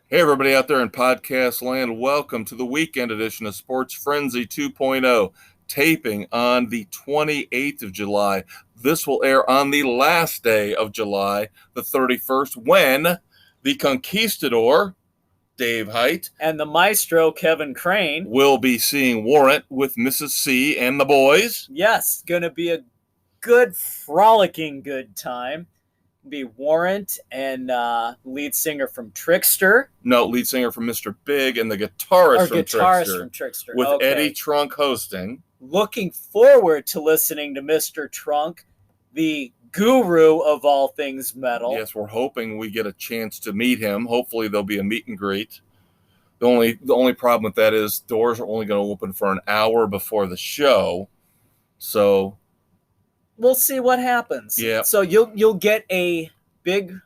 Hey, everybody out there in podcast land, welcome to the weekend edition of Sports Frenzy 2.0, taping on the 28th of July. This will air on the last day of July, the 31st, when the conquistador, Dave Height, and the maestro, Kevin Crane, will be seeing Warrant with Mrs. C and the boys. Yes, gonna be a good, frolicking good time. Be Warrant and lead singer from Trickster. No, lead singer from Mr. Big and the guitarist from Trickster. With okay. Eddie Trunk hosting. Looking forward to listening to Mr. Trunk, the guru of all things metal. Yes, we're hoping we get a chance to meet him. Hopefully there'll be a meet and greet. The only problem with that is doors are only going to open for an hour before the show. So we'll see what happens. Yeah. So you'll get a big,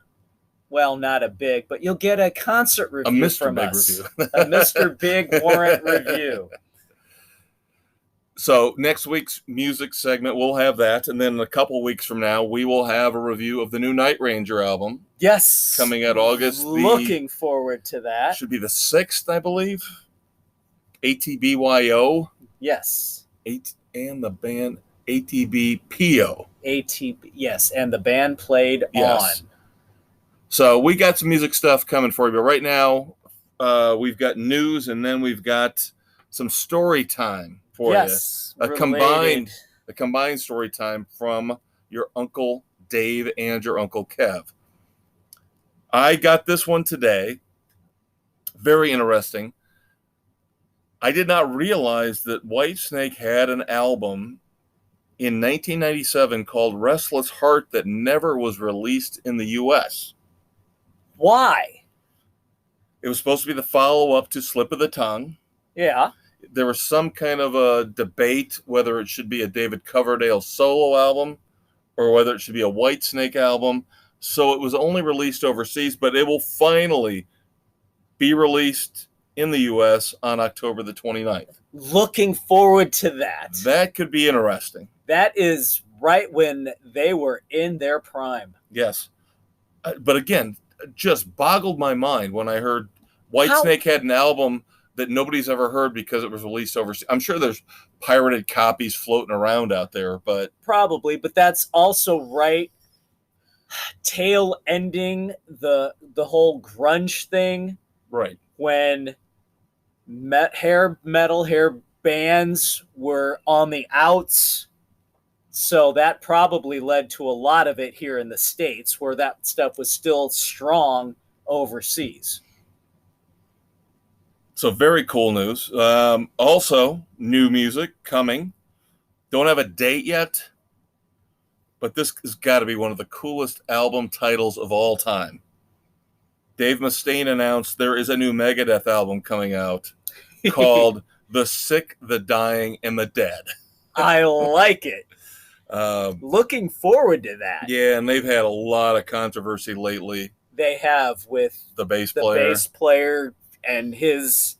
well, not a big, but you'll get a concert review from us. A Mr. Big Warrant review. So next week's music segment, we'll have that. And then a couple weeks from now, we will have a review of the new Night Ranger album. Yes. Coming out August. Looking forward to that. Should be the 6th, I believe. ATBYO. Yes. And the band ATBPO. Yes, and the band played on. So we got some music stuff coming for you. But right now, we've got news, and then we've got some story time for you. A combined story time from your Uncle Dave and your Uncle Kev. I got this one today. Very interesting. I did not realize that Whitesnake had an album in 1997 called Restless Heart that never was released in the U.S. Why? It was supposed to be the follow-up to Slip of the Tongue. Yeah. There was some kind of a debate whether it should be a David Coverdale solo album or whether it should be a Whitesnake album. So it was only released overseas, but it will finally be released in the U.S. on October the 29th. Looking forward to that. That could be interesting. That is right when they were in their prime. Yes. But again, just boggled my mind when I heard Whitesnake had an album that nobody's ever heard because it was released overseas. I'm sure there's pirated copies floating around out there, but probably. But that's also right. Tail ending the whole grunge thing. Right. When hair bands were on the outs. So that probably led to a lot of it here in the States where that stuff was still strong overseas. So very cool news. Also, new music coming. Don't have a date yet, but this has got to be one of the coolest album titles of all time. Dave Mustaine announced there is a new Megadeth album coming out called The Sick, the Dying, and the Dead. I like it. Looking forward to that. Yeah, and they've had a lot of controversy lately. They have with the bass player and his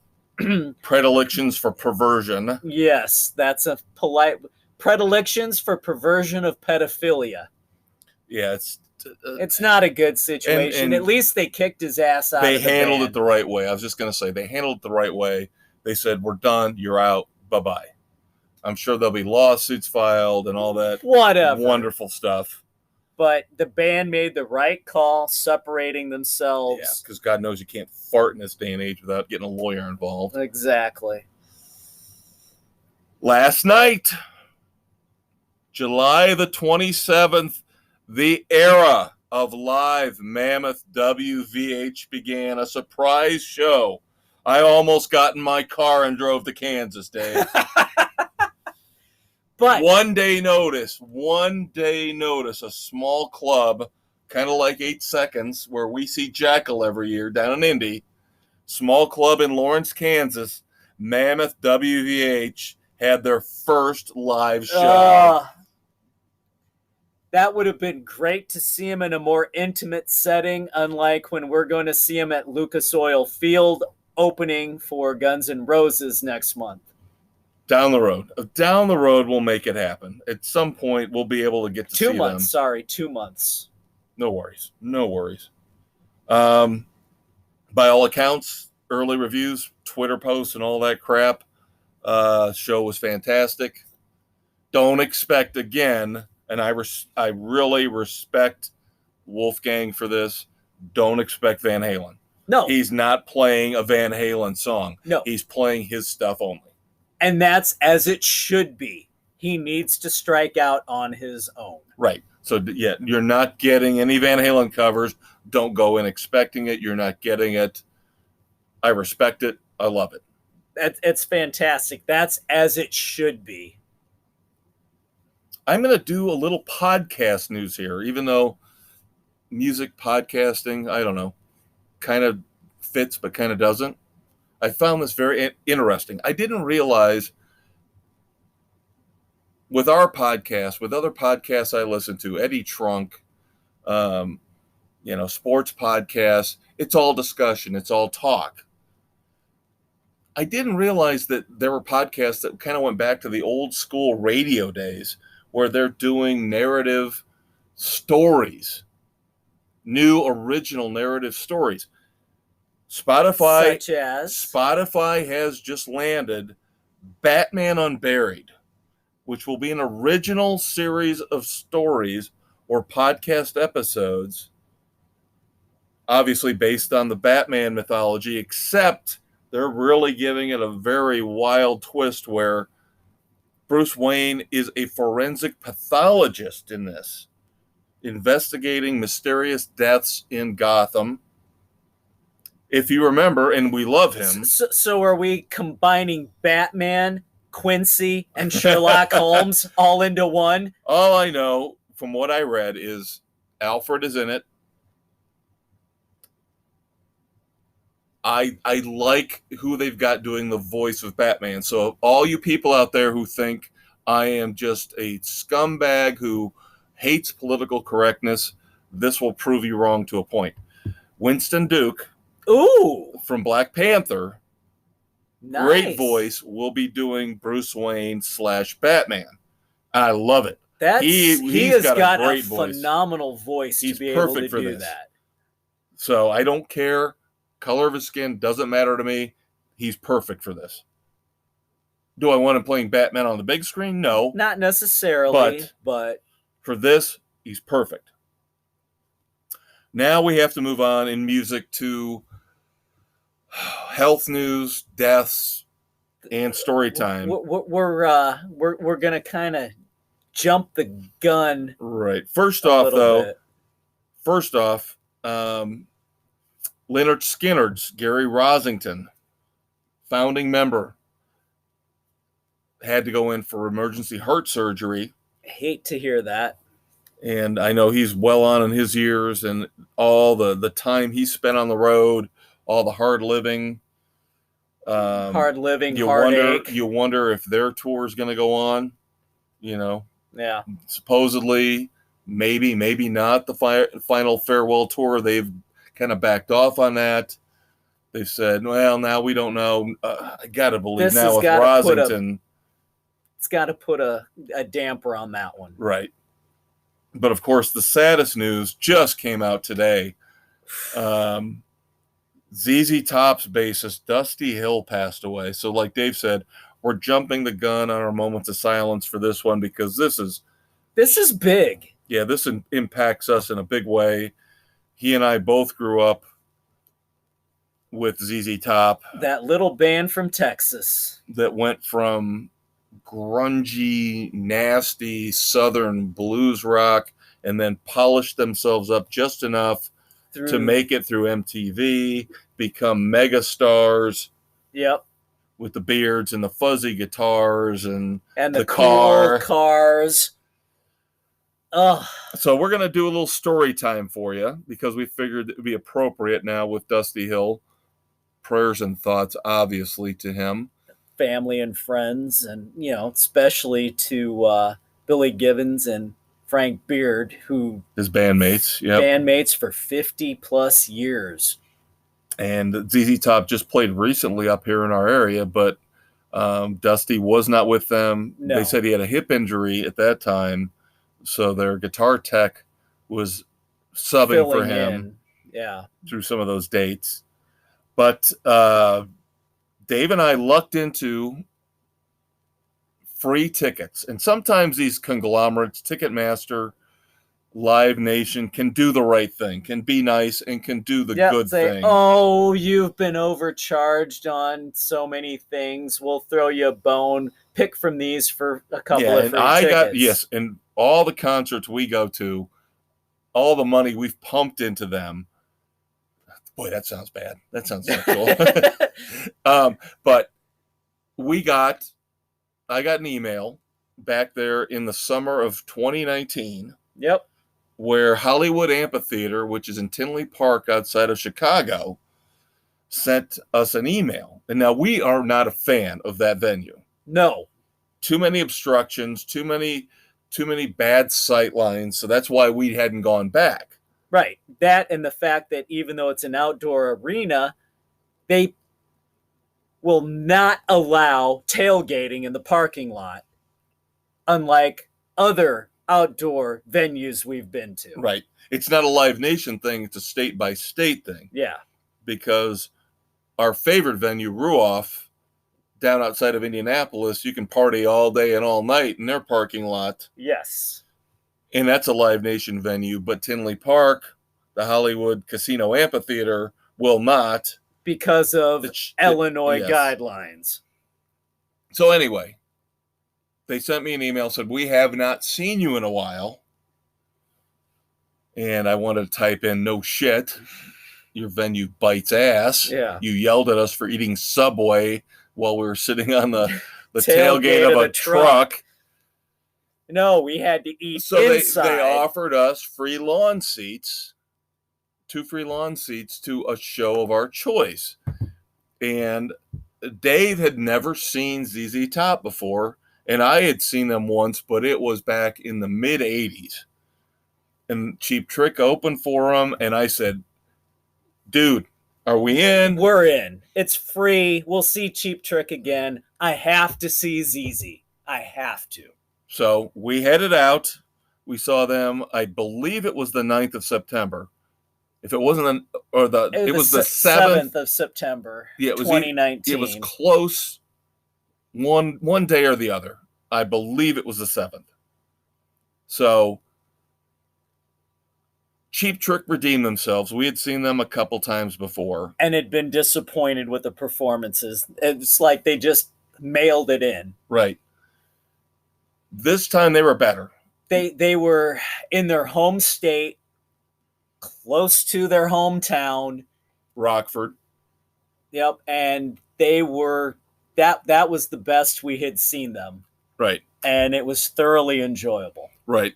predilections for perversion. Yes, that's a polite predilections for perversion of pedophilia. Yeah, it's not a good situation. And at least they kicked his ass out. They handled it the right way. I was just going to say they handled it the right way. They said, "We're done. You're out. Bye-bye." I'm sure there'll be lawsuits filed and all that. Whatever. Wonderful stuff. But the band made the right call, separating themselves. Yeah, because God knows you can't fart in this day and age without getting a lawyer involved. Exactly. Last night, July the 27th, the era of live Mammoth WVH began. A surprise show. I almost got in my car and drove to Kansas, Dave. But one day notice, a small club, kind of like 8 Seconds, where we see Jackal every year down in Indy. Small club in Lawrence, Mammoth WVH had their first live show. That would have been great to see him in a more intimate setting, unlike when we're going to see him at Lucas Oil Field opening for Guns N' Roses next month. Down the road, we'll make it happen. At some point, we'll be able to get to see them. 2 months, sorry, 2 months. No worries. by all accounts, early reviews, Twitter posts, and all that crap, show was fantastic. Don't expect again, and I really respect Wolfgang for this. Don't expect Van Halen. No. He's not playing a Van Halen song. No. He's playing his stuff only. And that's as it should be. He needs to strike out on his own. Right. So, yeah, you're not getting any Van Halen covers. Don't go in expecting it. You're not getting it. I respect it. I love it. It's fantastic. That's as it should be. I'm going to do a little podcast news here, even though music podcasting, I don't know, kind of fits but kind of doesn't. I found this very interesting. I didn't realize with our podcast, with other podcasts I listen to, Eddie Trunk, sports podcasts, it's all discussion, it's all talk. I didn't realize that there were podcasts that kind of went back to the old school radio days where they're doing narrative stories, new original narrative stories. Spotify has just landed Batman Unburied, which will be an original series of stories or podcast episodes, obviously based on the Batman mythology, except they're really giving it a very wild twist where Bruce Wayne is a forensic pathologist in this, investigating mysterious deaths in Gotham. If you remember, and we love him. So are we combining Batman, Quincy, and Sherlock Holmes all into one? All I know from what I read is Alfred is in it. I like who they've got doing the voice of Batman. So all you people out there who think I am just a scumbag who hates political correctness, this will prove you wrong to a point. Winston Duke, from Black Panther, nice. Great voice, will be doing Bruce Wayne / Batman. I love it. He has got a great voice. Phenomenal voice He's to be able perfect to for do this. that. So I don't care. Color of his skin doesn't matter to me. He's perfect for this. Do I want him playing Batman on the big screen? No. Not necessarily, but for this, he's perfect. Now we have to move on in music to health news, deaths, and story time. We're gonna kind of jump the gun. Right. First off, Lynyrd Skynyrd's Gary Rossington, founding member, had to go in for emergency heart surgery. I hate to hear that. And I know he's well on in his years, and all the time he spent on the road, all the hard living. Heartache. You wonder if their tour is going to go on. Yeah. Supposedly, maybe not the final farewell tour. They've kind of backed off on that. They said, well, now we don't know. I got to believe now with Rossington. It's got to put a damper on that one. Right. But, of course, the saddest news just came out today. ZZ Top's bassist Dusty Hill passed away. So, like Dave said, we're jumping the gun on our moments of silence for this one because this is big. Yeah, this impacts us in a big way. He and I both grew up with ZZ Top. That little band from Texas. That went from grungy, nasty, southern blues rock and then polished themselves up just enough to make it through MTV, become mega stars. Yep. With the beards and the fuzzy guitars and the cool cars. Ugh. So we're going to do a little story time for you because we figured it would be appropriate now with Dusty Hill. Prayers and thoughts, obviously, to him. Family and friends, and, especially to Billy Gibbons and Frank Beard, who... His bandmates, yeah. Bandmates for 50-plus years. And ZZ Top just played recently up here in our area, but Dusty was not with them. No. They said he had a hip injury at that time. So their guitar tech was subbing for him Yeah. through some of those dates. But Dave and I lucked into free tickets. And sometimes these conglomerates, Ticketmaster, Live Nation, can do the right thing, can be nice, and can do the good thing. Oh, you've been overcharged on so many things. We'll throw you a bone. Pick from these for a couple of free tickets. And all the concerts we go to, all the money we've pumped into them. Boy, that sounds bad. That sounds sexual. But I got an email back there in the summer of 2019. Yep. Where Hollywood Amphitheater, which is in Tinley Park outside of Chicago, sent us an email. And now we are not a fan of that venue. No. Too many obstructions, too many bad sight lines. So that's why we hadn't gone back. Right. That and the fact that even though it's an outdoor arena, they will not allow tailgating in the parking lot, unlike other outdoor venues we've been to. Right. It's not a Live Nation thing. It's a state by state thing. Yeah. Because our favorite venue, Ruoff, down outside of Indianapolis, you can party all day and all night in their parking lot. Yes. And that's a Live Nation venue. But Tinley Park, the Hollywood Casino Amphitheater, will not. Because of Illinois guidelines. So anyway, they sent me an email, said, we have not seen you in a while. And I wanted to type in, no shit. Your venue bites ass. Yeah. You yelled at us for eating Subway while we were sitting on the tailgate of a truck. No, we had to eat inside. They offered us free lawn seats, 2 free lawn seats to a show of our choice. And Dave had never seen ZZ Top before. And I had seen them once, but it was back in the mid-'80s. And Cheap Trick opened for them, and I said, dude, are we in? We're in. It's free. We'll see Cheap Trick again. I have to see ZZ. I have to. So we headed out. We saw them, I believe it was the 9th of September. If it wasn't, it was the 7th of September, yeah, it was 2019. It was close. One day or the other. I believe it was the 7th. So Cheap Trick redeemed themselves. We had seen them a couple times before. And had been disappointed with the performances. It's like they just mailed it in. Right. This time they were better. They were in their home state, close to their hometown. Rockford. Yep. And they were... That was the best we had seen them. Right. And it was thoroughly enjoyable. Right.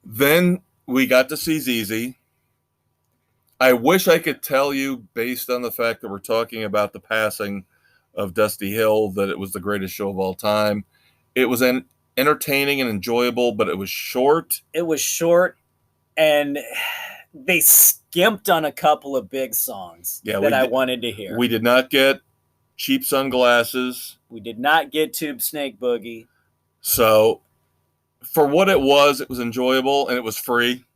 Then we got to see ZZ. I wish I could tell you, based on the fact that we're talking about the passing of Dusty Hill, that it was the greatest show of all time. It was entertaining and enjoyable, but it was short. It was short, and they skimped on a couple of big songs that I wanted to hear. We did not get Cheap Sunglasses. We did not get Tube Snake Boogie. So, for what it was enjoyable, and it was free.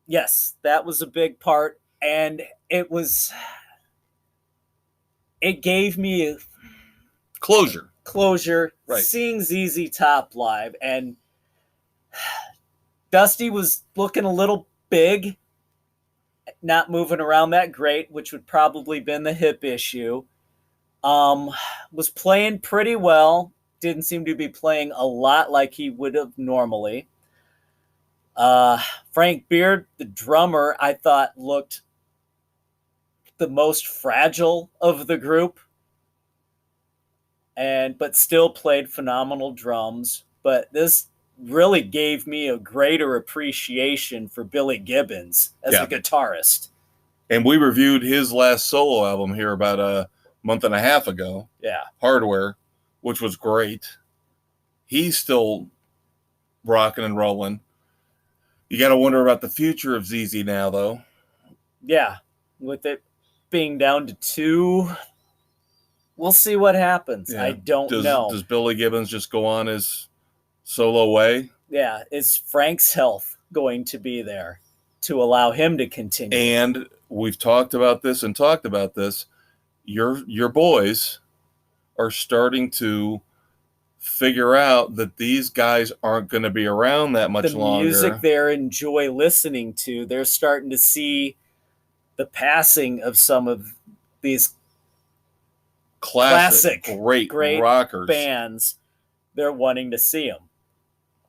Yes, that was a big part, and it gave me closure. Right. Seeing ZZ Top live, and Dusty was looking a little big, not moving around that great, which would probably been the hip issue. Was playing pretty well. Didn't seem to be playing a lot like he would have normally. Frank Beard, the drummer, I thought looked the most fragile of the group, but still played phenomenal drums. But this really gave me a greater appreciation for Billy Gibbons as a guitarist. And we reviewed his last solo album here about a month and a half ago. Yeah. Hardware, which was great. He's still rocking and rolling. You got to wonder about the future of ZZ now, though. Yeah. With it being down to 2, we'll see what happens. Yeah. I don't know. Does Billy Gibbons just go on his solo way? Yeah. Is Frank's health going to be there to allow him to continue? And we've talked about this and talked about this. Your boys are starting to figure out that these guys aren't going to be around that much longer. The music they enjoy listening to, they're starting to see the passing of some of these classic great rockers bands. They're wanting to see them,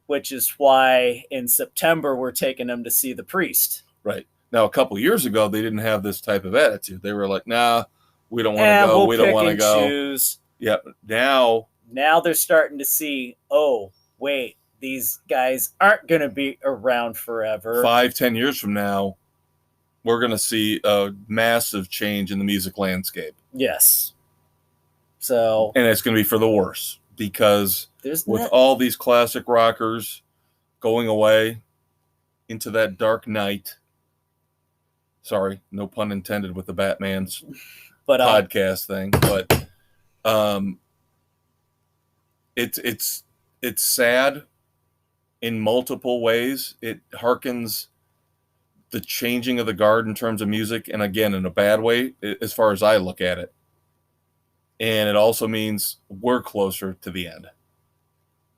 which is why in September we're taking them to see The Priest. Right. Now, a couple years ago, they didn't have this type of attitude. They were like, nah, we don't want to go. We don't want to go. Choose. Yeah. Now they're starting to see, oh, wait, these guys aren't going to be around forever. 5-10 years from now, we're going to see a massive change in the music landscape. Yes. And it's going to be for the worse, because with all these classic rockers going away into that dark night, sorry, no pun intended with the Batman's podcast thing, but it's sad in multiple ways. It harkens the changing of the guard in terms of music, and again, in a bad way, as far as I look at it. And it also means we're closer to the end.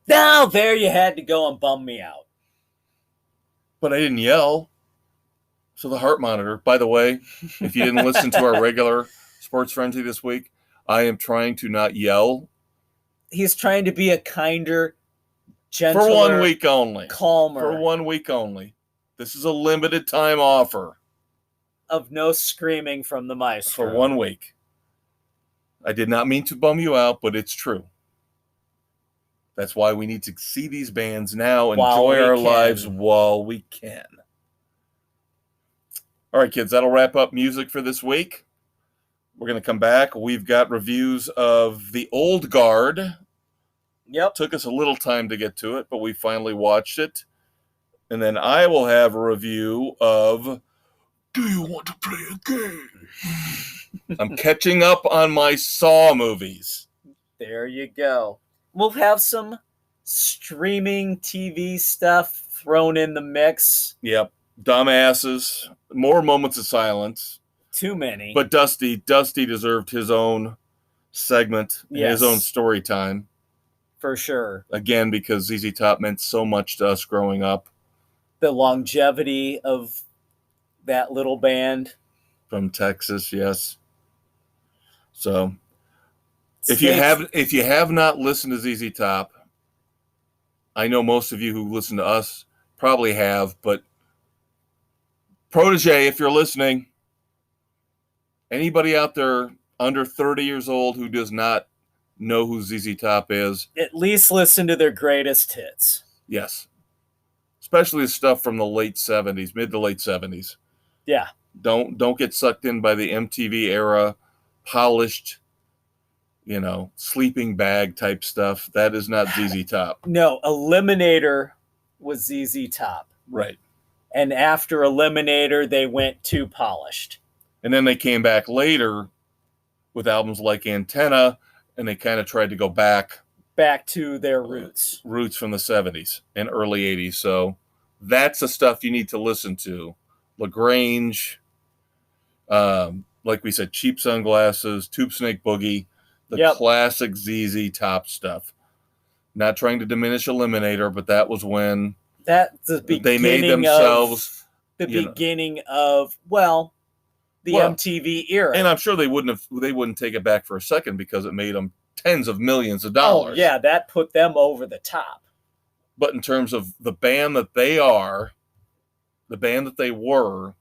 Now, there you had to go and bum me out. But I didn't yell. So the heart monitor, by the way, if you didn't listen to our regular Sports Frenzy this week, I am trying to not yell. He's trying to be a kinder, gentler, for 1 week only. Calmer. For 1 week only. This is a limited time offer. Of no screaming from the maestro. For 1 week. I did not mean to bum you out, but it's true. That's why we need to see these bands now, enjoy our lives while we can. All right, kids, that'll wrap up music for this week. We're going to come back. We've got reviews of The Old Guard. Yep. Took us a little time to get to it, but we finally watched it. And then I will have a review of Do You Want to Play a Game? I'm catching up on my Saw movies. There you go. We'll have some streaming TV stuff thrown in the mix. Yep. Dumbasses. More moments of silence. Too many. But Dusty deserved his own segment, his own story time. For sure. Again, because ZZ Top meant so much to us growing up. The longevity of that little band. From Texas, yes. So, if you have not listened to ZZ Top, I know most of you who listen to us probably have, but Protege, if you're listening, anybody out there under 30 years old who does not know who ZZ Top is, at least listen to their greatest hits. Yes. Especially the stuff from the late 70s, mid to late 70s. Yeah. Don't get sucked in by the MTV era, polished, sleeping bag type stuff. That is not ZZ Top. No, Eliminator was ZZ Top. Right. And after Eliminator, they went too polished. And then they came back later with albums like Antenna, and they kind of tried to go back to their roots. Roots from the 70s and early 80s. So that's the stuff you need to listen to. LaGrange, like we said, Cheap Sunglasses, Tube Snake Boogie, the classic ZZ Top stuff. Not trying to diminish Eliminator, but that was when they made themselves the beginning of the MTV era. And I'm sure they wouldn't take it back for a second, because it made them tens of millions of dollars. Oh, yeah, that put them over the top. But in terms of the band that they are, the band that they were,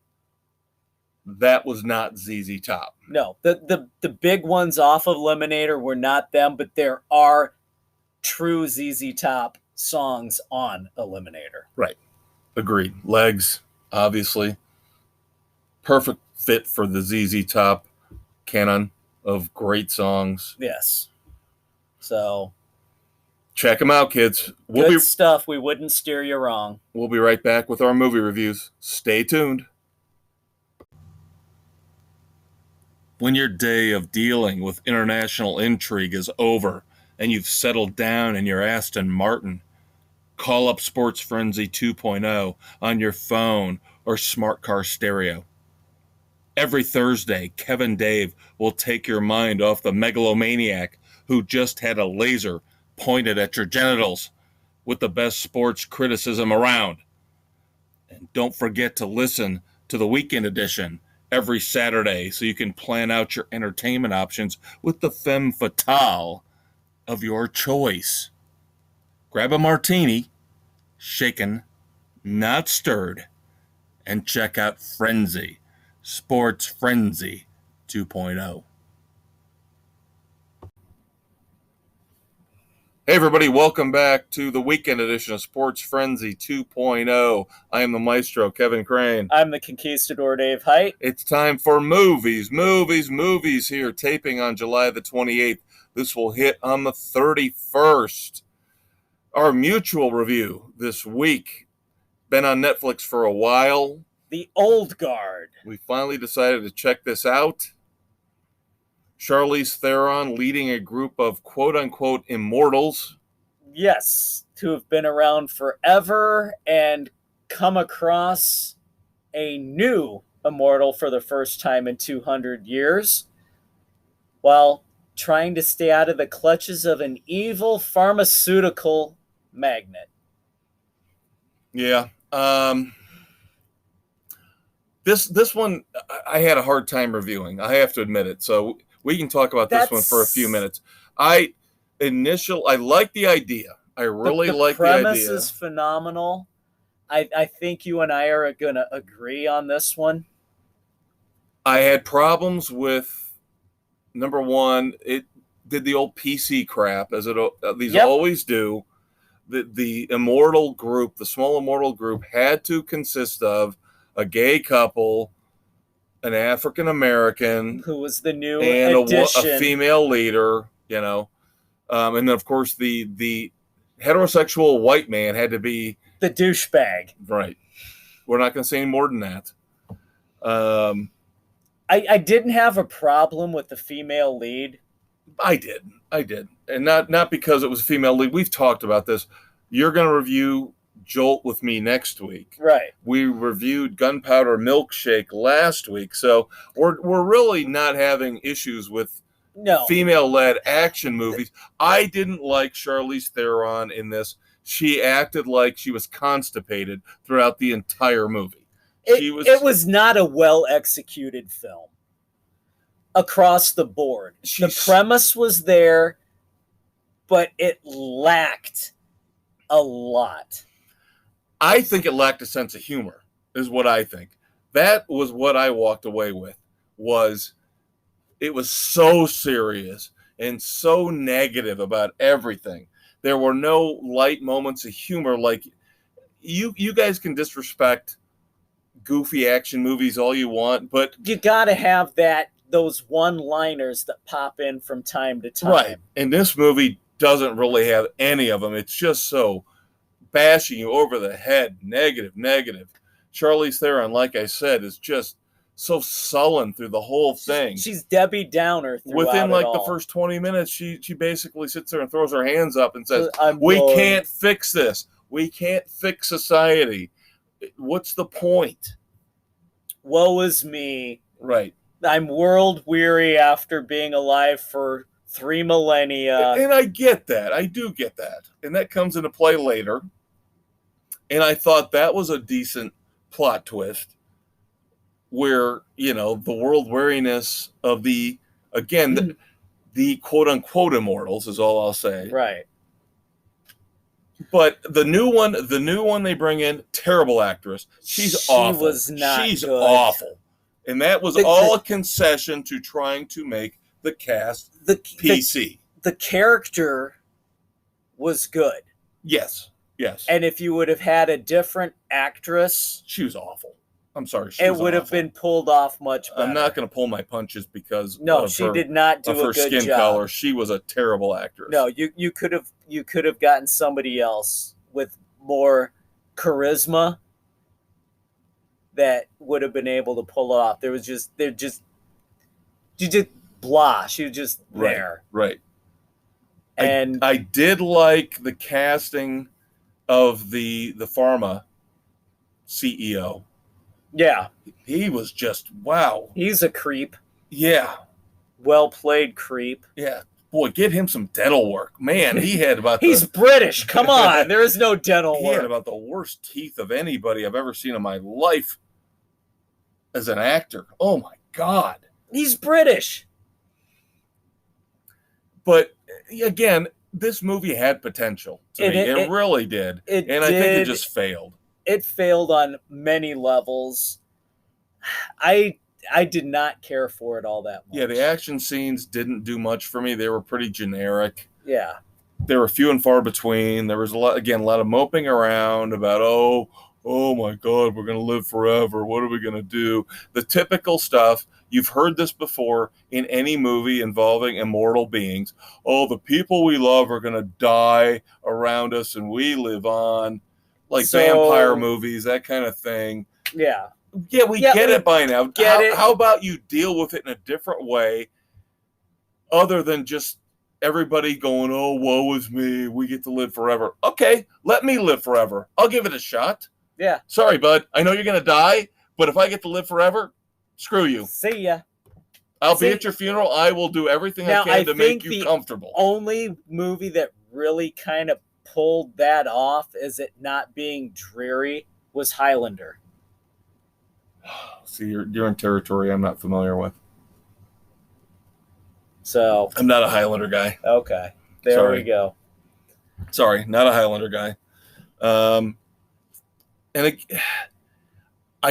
that was not ZZ Top. No, the big ones off of Eliminator were not them, but there are true ZZ Top songs on Eliminator. Right. Agreed. Legs, obviously. Perfect fit for the ZZ Top canon of great songs. Yes. So check them out, kids. Good stuff. We wouldn't steer you wrong. We'll be right back with our movie reviews. Stay tuned. When your day of dealing with international intrigue is over and you've settled down in your Aston Martin, call up Sports Frenzy 2.0 on your phone or smart car stereo. Every Thursday, Kev and Dave will take your mind off the megalomaniac who just had a laser pointed at your genitals with the best sports criticism around. And don't forget to listen to the weekend edition every Saturday so you can plan out your entertainment options with the femme fatale of your choice. Grab a martini, shaken, not stirred, and check out Frenzy, Sports Frenzy 2.0. Hey everybody, welcome back to the weekend edition of Sports Frenzy 2.0. I am the maestro, Kevin Crane. I'm the conquistador, Dave Height. It's time for movies here, taping on July the 28th. This will hit on the 31st. Our mutual review this week, been on Netflix for a while. The Old Guard. We finally decided to check this out. Charlize Theron leading a group of quote-unquote immortals. Yes, to have been around forever and come across a new immortal for the first time in 200 years while trying to stay out of the clutches of an evil pharmaceutical magnate. Yeah. This one I had a hard time reviewing. I have to admit it. So we can talk about this one for a few minutes. I like the idea. I really like the idea. The premise is phenomenal. I think you and I are going to agree on this one. I had problems with, number one, it did the old PC crap, as these always do. The immortal group, the small immortal group, had to consist of a gay couple, an African American, who was the new and addition, a female leader, and then of course the heterosexual white man had to be the douchebag. Right. We're not going to say any more than that. I didn't have a problem with the female lead. I did, and not because it was a female lead. We've talked about this. You're going to review Jolt with me next week. Right. We reviewed Gunpowder Milkshake last week, so we're really not having issues with female-led action movies. I didn't like Charlize Theron in this. She acted like she was constipated throughout the entire movie. It was not a well-executed film across the board. The premise was there, but it lacked a lot. I think it lacked a sense of humor, is what I think. That was what I walked away with, it was so serious and so negative about everything. There were no light moments of humor. Like, you guys can disrespect goofy action movies all you want, but you got to have those one-liners that pop in from time to time. Right. And this movie doesn't really have any of them. It's just so bashing you over the head. Negative. Charlize Theron, like I said, is just so sullen through the whole thing. She's Debbie Downer throughout Within it all. the first 20 minutes, she basically sits there and throws her hands up and says, we can't fix this. We can't fix society. What's the point? Woe is me. Right. I'm world weary after being alive for 3 millennia. And I get that. I do get that. And that comes into play later. And I thought that was a decent plot twist where, the world weariness of the quote unquote immortals is all I'll say. Right. But the new one they bring in, terrible actress. She's awful. Was not She's good. awful. And that was all a concession to trying to make the cast PC. The character was good. Yes. And if you would have had a different actress, she was awful. I'm sorry. It would have been pulled off much better. I'm not going to pull my punches because she did not do a good skin job. color. She was a terrible actress. No, you could have gotten somebody else with more charisma that would have been able to pull it off. She was just blah. She was just there. Right. And I did like the casting of the pharma CEO. Yeah. He was just, wow. He's a creep. Yeah. Well played, creep. Yeah. Boy, get him some dental work. Man, he had about He's British. Come on. There is no dental he work. had about the worst teeth of anybody I've ever seen in my life as an actor. Oh, my God. He's British. But, again, this movie had potential to me. It really did. I think it just failed. It failed on many levels. I did not care for it all that much. Yeah, the action scenes didn't do much for me. They were pretty generic. Yeah. They were few and far between. There was a lot of moping around about, oh my God, we're going to live forever. What are we going to do? The typical stuff. You've heard this before in any movie involving immortal beings. Oh, the people we love are going to die around us and we live on. Like vampire movies, that kind of thing. Yeah. Yeah, we get it by now. How about you deal with it in a different way other than just everybody going, oh, woe is me, we get to live forever. Okay, let me live forever. I'll give it a shot. Yeah. Sorry, bud. I know you're going to die, but if I get to live forever, screw you. See ya. I'll be at your funeral. I will do everything I can to make you comfortable. The only movie that really kind of pulled that off as it not being dreary was Highlander. See, you're in territory I'm not familiar with. So I'm not a Highlander guy. Okay, there we go. Sorry, not a Highlander guy. I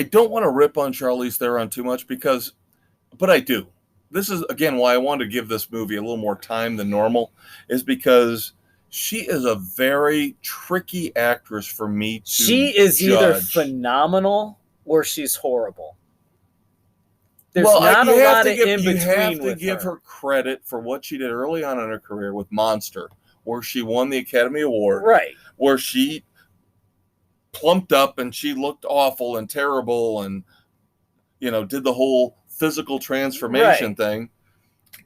don't want to rip on Charlize Theron too much but I do. This is again why I wanted to give this movie a little more time than normal, is because she is a very tricky actress for me to She is judge. Either phenomenal or she's horrible. There's not a lot of in between. You have to give her credit for what she did early on in her career with Monster, where she won the Academy Award. Right. Where she plumped up and she looked awful and terrible and, did the whole physical transformation thing.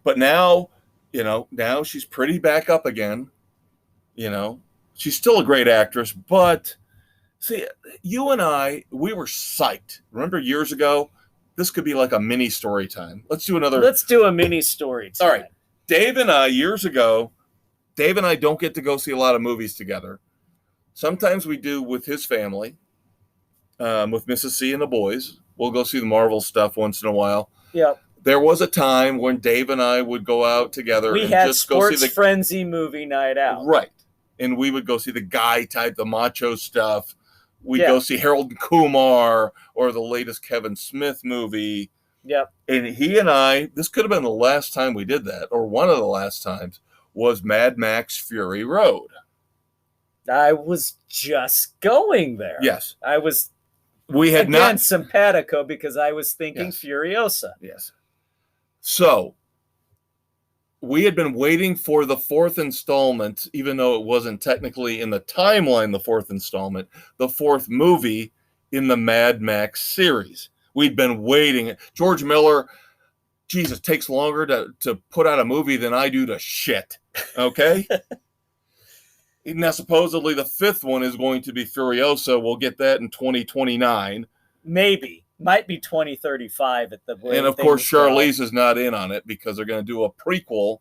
But now, now she's pretty back up again. She's still a great actress, but see, you and we were psyched. Remember years ago? This could be like a mini story time. Let's do a mini story time. All right. Dave and I, years ago, Dave and I don't get to go see a lot of movies together. Sometimes we do with his family, with Mrs. C and the boys. We'll go see the Marvel stuff once in a while. Yeah. There was a time when Dave and I would go out together. We had just sports go see the Frenzy movie night out. Right. And we would go see the guy type, the macho stuff. We'd go see Harold and Kumar or the latest Kevin Smith movie. Yep. And he and I, this could have been the last time we did that, or one of the last times, was Mad Max Fury Road. I was just going there. Yes. We had not simpatico because I was thinking Furiosa. Yes. So we had been waiting for the fourth installment, even though it wasn't technically in the timeline, the fourth installment, the fourth movie in the Mad Max series. We'd been waiting. George Miller, Jesus, takes longer to put out a movie than I do to shit. Okay? Now, supposedly the fifth one is going to be Furiosa. We'll get that in 2029. Maybe. Might be 2035 at the rate. And of course, Charlize is not in on it because they're going to do a prequel.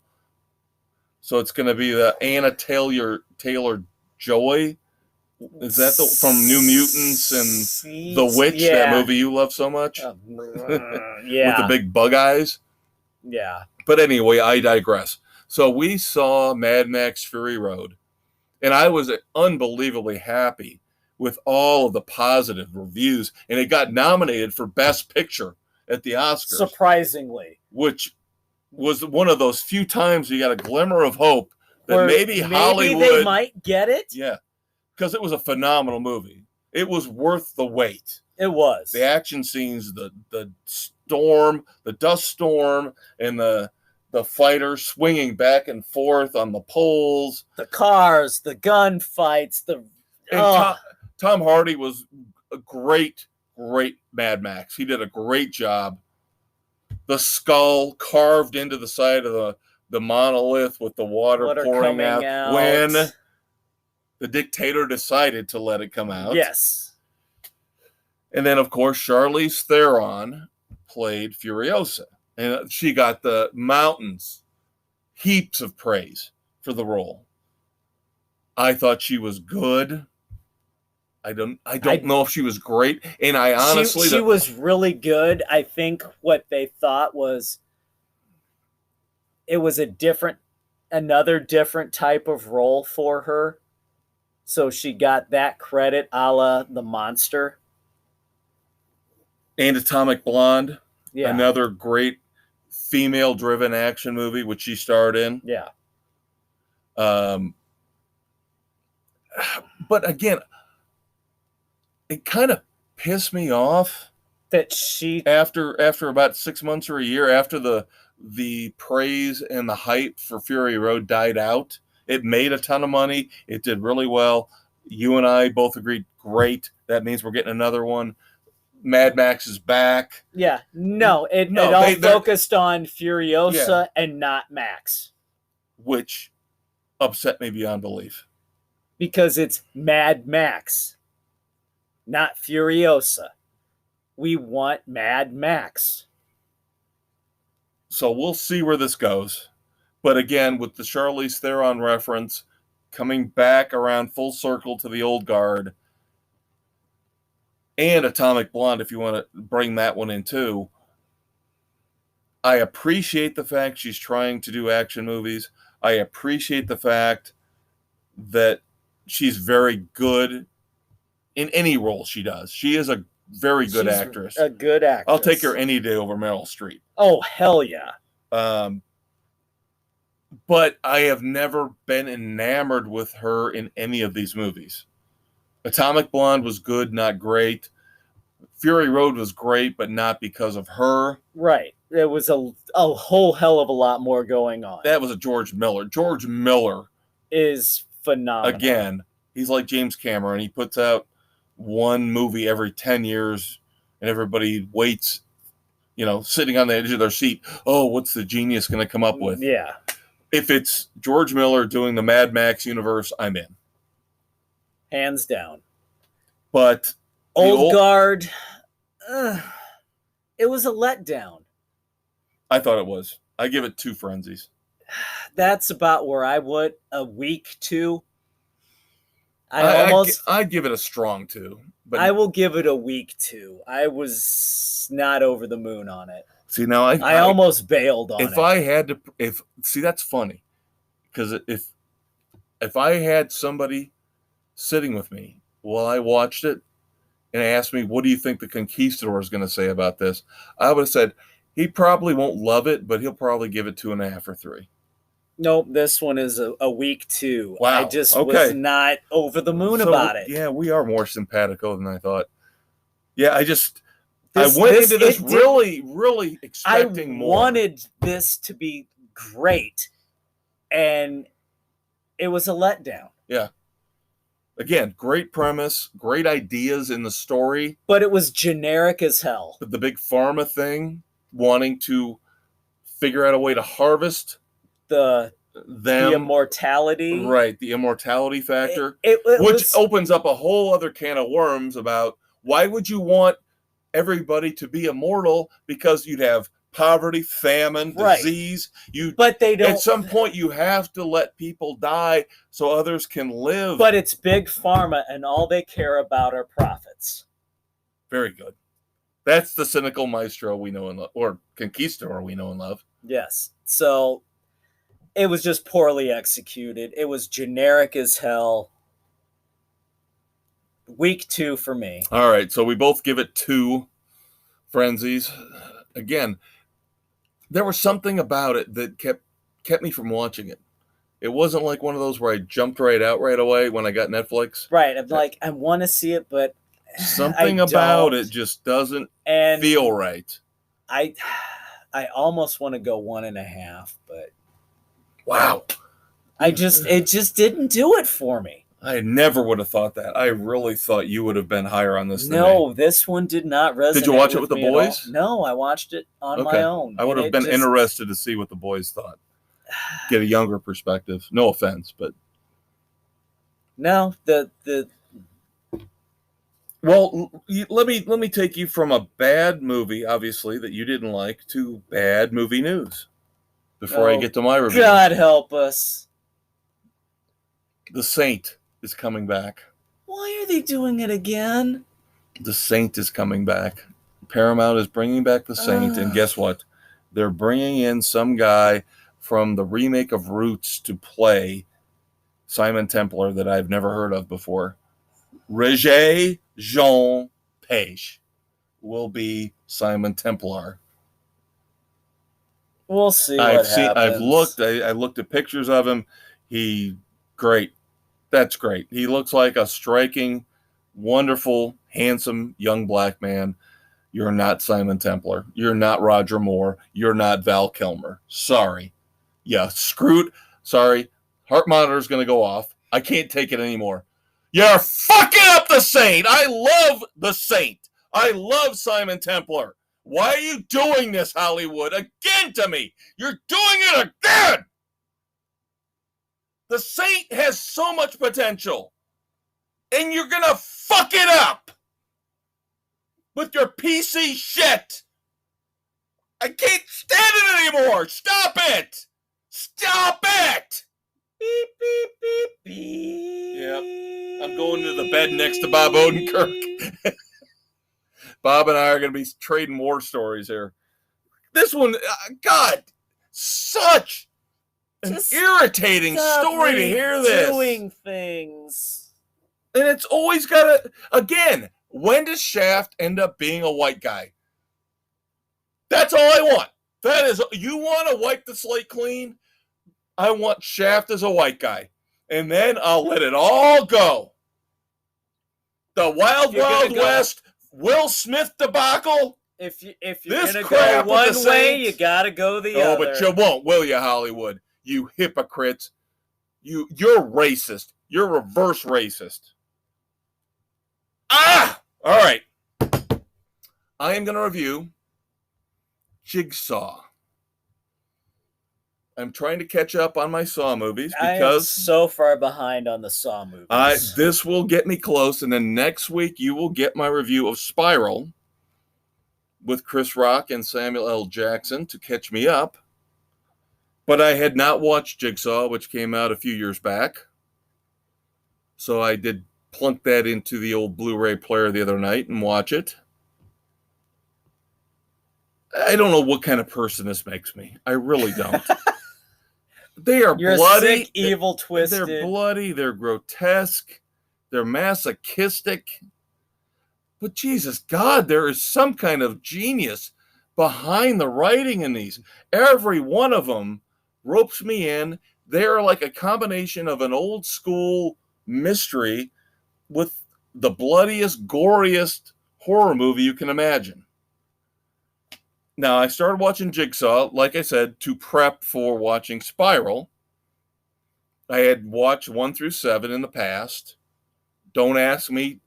So it's going to be the Anna Taylor-Joy. Is that from New Mutants and The Witch, that movie you love so much? Yeah. With the big bug eyes? Yeah. But anyway, I digress. So we saw Mad Max Fury Road. And I was unbelievably happy with all of the positive reviews. And it got nominated for Best Picture at the Oscars. Surprisingly. Which was one of those few times you got a glimmer of hope that maybe Hollywood... they might get it? Yeah. Because it was a phenomenal movie. It was worth the wait. It was. The action scenes, the storm, the dust storm, and the fighters swinging back and forth on the poles. The cars, the gunfights, Tom Hardy was a great Mad Max. He did a great job. The skull carved into the side of the monolith with the water pouring out when the dictator decided to let it come out. Yes. And then, of course, Charlize Theron played Furiosa. And she got the mountains, heaps of praise for the role. I thought she was good. I don't know if she was great. And I honestly... She was really good. I think what they thought was it was another different type of role for her. So she got that credit a la The Monster. And Atomic Blonde. Yeah. Another great female-driven action movie, which she starred in. Yeah. But again, it kind of pissed me off that she... After about 6 months or a year, after the praise and the hype for Fury Road died out, it made a ton of money. It did really well. You and I both agreed, great. That means we're getting another one. Mad Max is back. Yeah. No, it all focused on Furiosa and not Max. Which upset me beyond belief. Because it's Mad Max, not Furiosa. We want Mad Max. So we'll see where this goes. But again, with the Charlize Theron reference, coming back around full circle to the old guard, and Atomic Blonde, if you want to bring that one in too, I appreciate the fact she's trying to do action movies. I appreciate the fact that she's very good in any role she does. She is a very good actress. A good actress. I'll take her any day over Meryl Streep. Oh, hell yeah. But I have never been enamored with her in any of these movies. Atomic Blonde was good, not great. Fury Road was great, but not because of her. Right. There was a whole hell of a lot more going on. That was a George Miller. George Miller is phenomenal. Again, he's like James Cameron. He puts out one movie every 10 years, and everybody waits, sitting on the edge of their seat. Oh, what's the genius going to come up with? Yeah. If it's George Miller doing the Mad Max universe, I'm in. Hands down. But Old Guard, it was a letdown. I thought it was. I give it 2 frenzies. That's about where I would, a week 2. I'd give it a strong 2. But I will give it a week 2. I was not over the moon on it. See, now I almost bailed on it. If I had to, that's funny, because if I had somebody sitting with me while I watched it and asked me, what do you think the Conquistador is going to say about this? I would have said, he probably won't love it, but he'll probably give it 2.5 or 3. Nope, this one is a week 2. Wow. I just was not over the moon about it. Yeah, we are more simpatico than I thought. Yeah, I went into this really, really expecting more. I wanted this to be great, and it was a letdown. Yeah. Again, great premise, great ideas in the story. But it was generic as hell. But the big pharma thing, wanting to figure out a way to harvest the immortality. Right, the immortality factor. Which opens up a whole other can of worms about why would you want everybody to be immortal? Because you'd have poverty, famine, disease. But they don't. At some point, you have to let people die so others can live. But it's big pharma, and all they care about are profits. Very good. That's the cynical maestro we know and love, or conquistador we know and love. Yes. So it was just poorly executed. It was generic as hell. Week 2 for me. All right, so we both give it 2 frenzies. Again, there was something about it that kept me from watching it. It wasn't like one of those where I jumped right out right away when I got Netflix. Right, I'm like, I want to see it, but something about it just doesn't feel right. I almost want to go 1.5, but wow, it just didn't do it for me. I never would have thought that. I really thought you would have been higher on this than me. Me. This one did not resonate. Did you watch it with the boys? No, I watched it on my own. I would have been interested to see what the boys thought. Get a younger perspective. No offense, but no, Well, let me take you from a bad movie, obviously, that you didn't like, to bad movie news before I get to my review. God help us. The Saint is coming back. Why are they doing it again? The Saint is coming back. Paramount is bringing back The Saint, and guess what? They're bringing in some guy from the remake of Roots to play Simon Templar that I've never heard of before. Regé Jean Page will be Simon Templar. We'll see what happens. I looked at pictures of him. Great. That's great. He looks like a striking, wonderful, handsome young black man. You're not Simon Templar. You're not Roger Moore. You're not Val Kilmer. Sorry. Yeah, screwed. Sorry. Heart monitor's going to go off. I can't take it anymore. You're fucking up The Saint. I love The Saint. I love Simon Templar. Why are you doing this, Hollywood? Again to me. You're doing it again. The Saint has so much potential. And you're going to fuck it up with your PC shit. I can't stand it anymore. Stop it. Stop it. Beep, beep, beep, beep. Yep. I'm going to the bed next to Bob Odenkirk. Bob and I are going to be trading war stories here. This one, God, such an irritating story to hear this. Doing things. And it's always got to, again, when does Shaft end up being a white guy? That's all I want. That is, you want to wipe the slate clean? I want Shaft as a white guy. And then I'll let it all go. The Wild West Will Smith debacle. If you're gonna go one way, you gotta go the other. Oh, but you won't, will you, Hollywood? You hypocrites. You're racist. You're reverse racist. All right. I am going to review Jigsaw. I'm trying to catch up on my Saw movies because I am so far behind on the Saw movies. This will get me close, and then next week you will get my review of Spiral with Chris Rock and Samuel L. Jackson to catch me up. But I had not watched Jigsaw, which came out a few years back. So I did plunk that into the old Blu-ray player the other night and watch it. I don't know what kind of person this makes me. I really don't. They are You're bloody. Sick, evil, twisted. They're bloody. They're grotesque. They're masochistic. But Jesus God, there is some kind of genius behind the writing in these. Every one of them ropes me in. They're like a combination of an old school mystery with the bloodiest, goriest horror movie you can imagine. Now, I started watching Jigsaw, like I said, to prep for watching Spiral. I had watched 1 through 7 in the past. Don't ask me.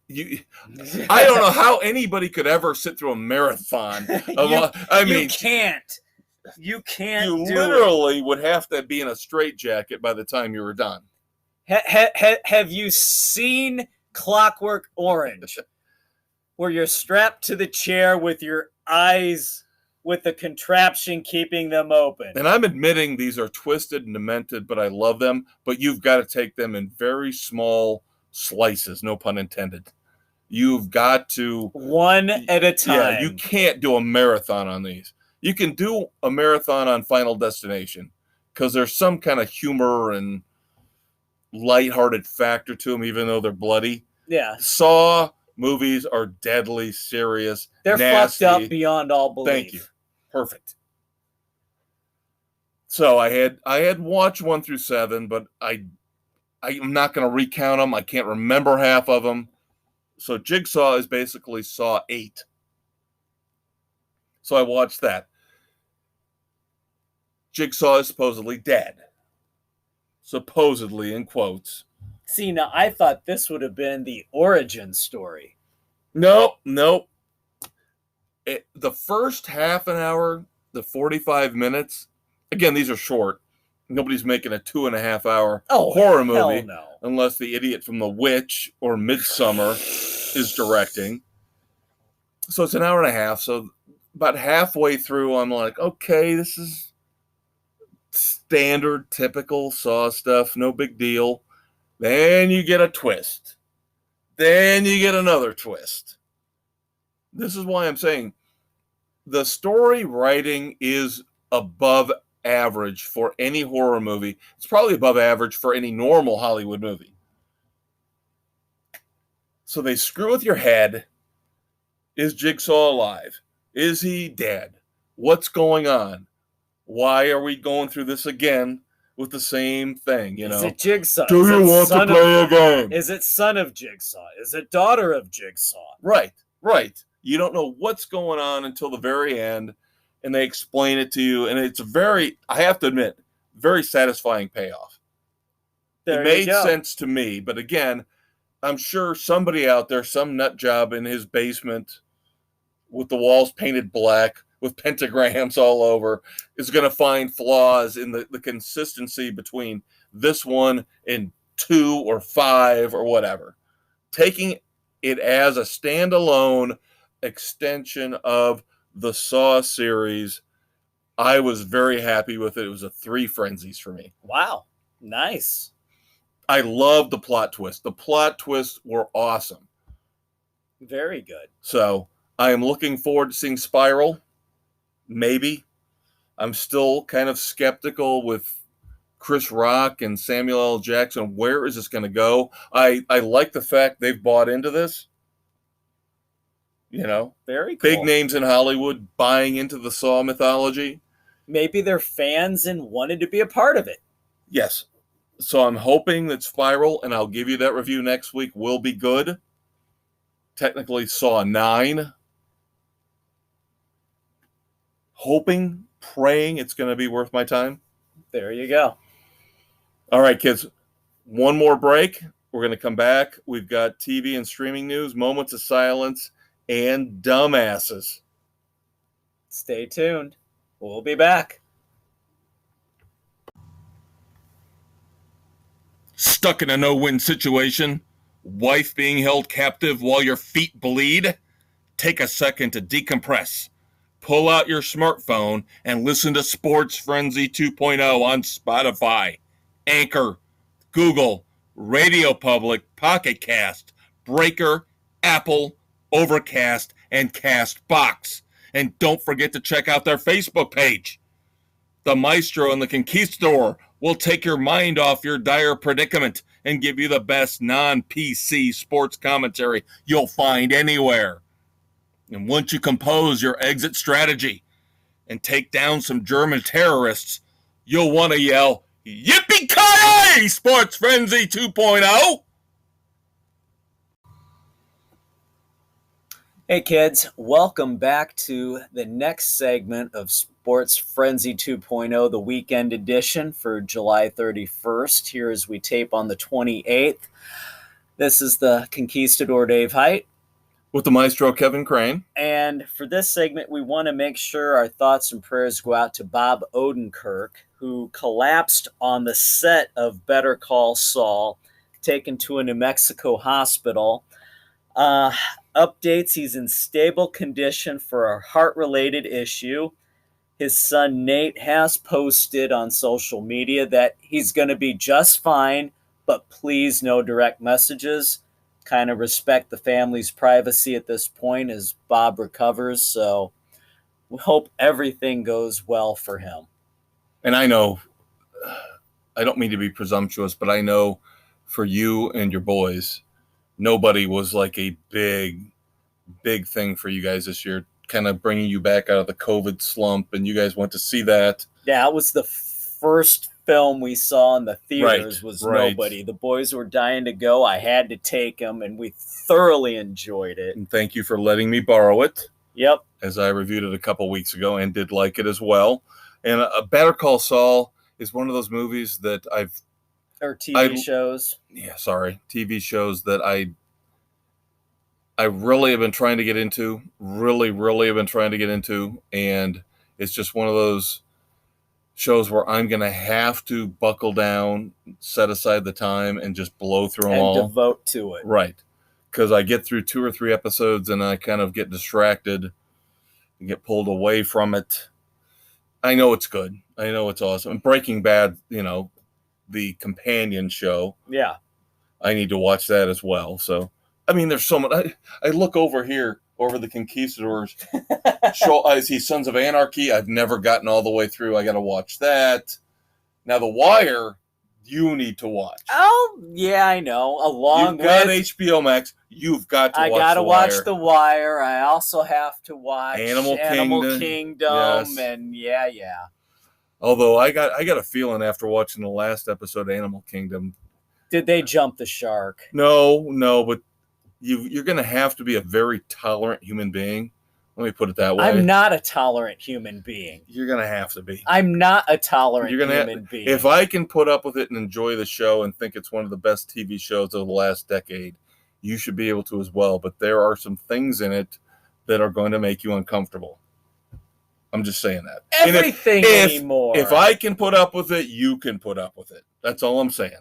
I don't know how anybody could ever sit through a marathon. You can't. You literally would have to be in a straitjacket by the time you were done. Have you seen Clockwork Orange? Where you're strapped to the chair with your eyes with the contraption keeping them open. And I'm admitting these are twisted and demented, but I love them. But you've got to take them in very small slices, no pun intended. You've got to... one at a time. Yeah, you can't do a marathon on these. You can do a marathon on Final Destination because there's some kind of humor and lighthearted factor to them, even though they're bloody. Yeah. Saw movies are deadly serious. They're nasty. fucked up beyond all belief. Thank you. Perfect. So I had watched 1 through 7, but I'm not going to recount them. I can't remember half of them. So Jigsaw is basically Saw 8. So I watched that. Jigsaw is supposedly dead. Supposedly, in quotes. See, now I thought this would have been the origin story. Nope. The first half an hour, the 45 minutes, again, these are short. Nobody's making a 2.5 hour horror movie no. unless the idiot from The Witch or Midsummer is directing. So it's an hour and a half. So about halfway through, I'm like, okay, this is standard, typical Saw stuff. No big deal. Then you get a twist. Then you get another twist. This is why I'm saying the story writing is above average for any horror movie. It's probably above average for any normal Hollywood movie. So they screw with your head. Is Jigsaw alive? Is he dead? What's going on? Why are we going through this again with the same thing? Is it Jigsaw? Do you want to play a game? Is it son of Jigsaw? Is it daughter of Jigsaw? Right. You don't know what's going on until the very end, and they explain it to you, and it's I have to admit, very satisfying payoff. It made sense to me, but again, I'm sure somebody out there, some nut job in his basement with the walls painted black with pentagrams all over, is going to find flaws in the consistency between this one and 2 or 5 or whatever. Taking it as a standalone extension of the Saw series, I was very happy with it. It was a 3 frenzies for me. Wow. Nice. I love the plot twist. The plot twists were awesome. Very good. So I am looking forward to seeing Spiral. Maybe. I'm still kind of skeptical with Chris Rock and Samuel L. Jackson. Where is this going to go? I like the fact they've bought into this. Very cool. Big names in Hollywood buying into the Saw mythology. Maybe they're fans and wanted to be a part of it. Yes. So I'm hoping that Spiral, and I'll give you that review next week, will be good. Technically Saw 9. Hoping, praying it's going to be worth my time. There you go. All right, kids. One more break. We're going to come back. We've got TV and streaming news, moments of silence, and dumbasses. Stay tuned. We'll be back. Stuck in a no-win situation? Wife being held captive while your feet bleed? Take a second to decompress. Pull out your smartphone and listen to Sports Frenzy 2.0 on Spotify, Anchor, Google, Radio Public, Pocket Cast, Breaker, Apple, Overcast, and Castbox. And don't forget to check out their Facebook page. The Maestro and the Conquistador will take your mind off your dire predicament and give you the best non-PC sports commentary you'll find anywhere. And once you compose your exit strategy and take down some German terrorists, you'll want to yell, Yippee-ki-yay, Sports Frenzy 2.0! Hey kids, welcome back to the next segment of Sports Frenzy 2.0, the weekend edition for July 31st, here as we tape on the 28th. This is the Conquistador Dave Height. With the Maestro Kevin Crane. And for this segment, we want to make sure our thoughts and prayers go out to Bob Odenkirk, who collapsed on the set of Better Call Saul, taken to a New Mexico hospital. Updates, he's in stable condition for a heart-related issue. His son Nate has posted on social media that he's going to be just fine, but please no direct messages. Kind of respect the family's privacy at this point as Bob recovers. So we hope everything goes well for him. And I know, I don't mean to be presumptuous, but I know for you and your boys, nobody was like a big thing for you guys this year, kind of bringing you back out of the COVID slump, and you guys went to see that. Yeah, it was the first film we saw in the theaters. Nobody. The boys were dying to go. I had to take them, and we thoroughly enjoyed it. And thank you for letting me borrow it. Yep. As I reviewed it a couple weeks ago and did like it as well. And Better Call Saul is one of those movies that Or TV shows. Yeah, sorry. TV shows that I really have been trying to get into. Really have been trying to get into. And it's just one of those shows where I'm going to have to buckle down, set aside the time, and just blow through them all. And devote to it. Right. because I get through 2 or 3 episodes and I kind of get distracted and get pulled away from it. I know it's good. I know it's awesome. And Breaking Bad, the companion show. Yeah. I need to watch that as well. So, I mean, there's so much. I look over here, over the Conquistadors show. I see Sons of Anarchy. I've never gotten all the way through. I got to watch that. Now, The Wire, you need to watch. Oh, yeah, I know. You've got HBO Max. You've got to watch The Wire. I got to watch The Wire. I also have to watch Animal Kingdom. Yes. And yeah. Although I got a feeling after watching the last episode of Animal Kingdom. Did they jump the shark? No, but you're going to have to be a very tolerant human being. Let me put it that way. I'm not a tolerant human being. You're going to have to be. I'm not a tolerant human being. If I can put up with it and enjoy the show and think it's one of the best TV shows of the last decade, you should be able to as well. But there are some things in it that are going to make you uncomfortable. I'm just saying that. Everything anymore. If I can put up with it, you can put up with it. That's all I'm saying.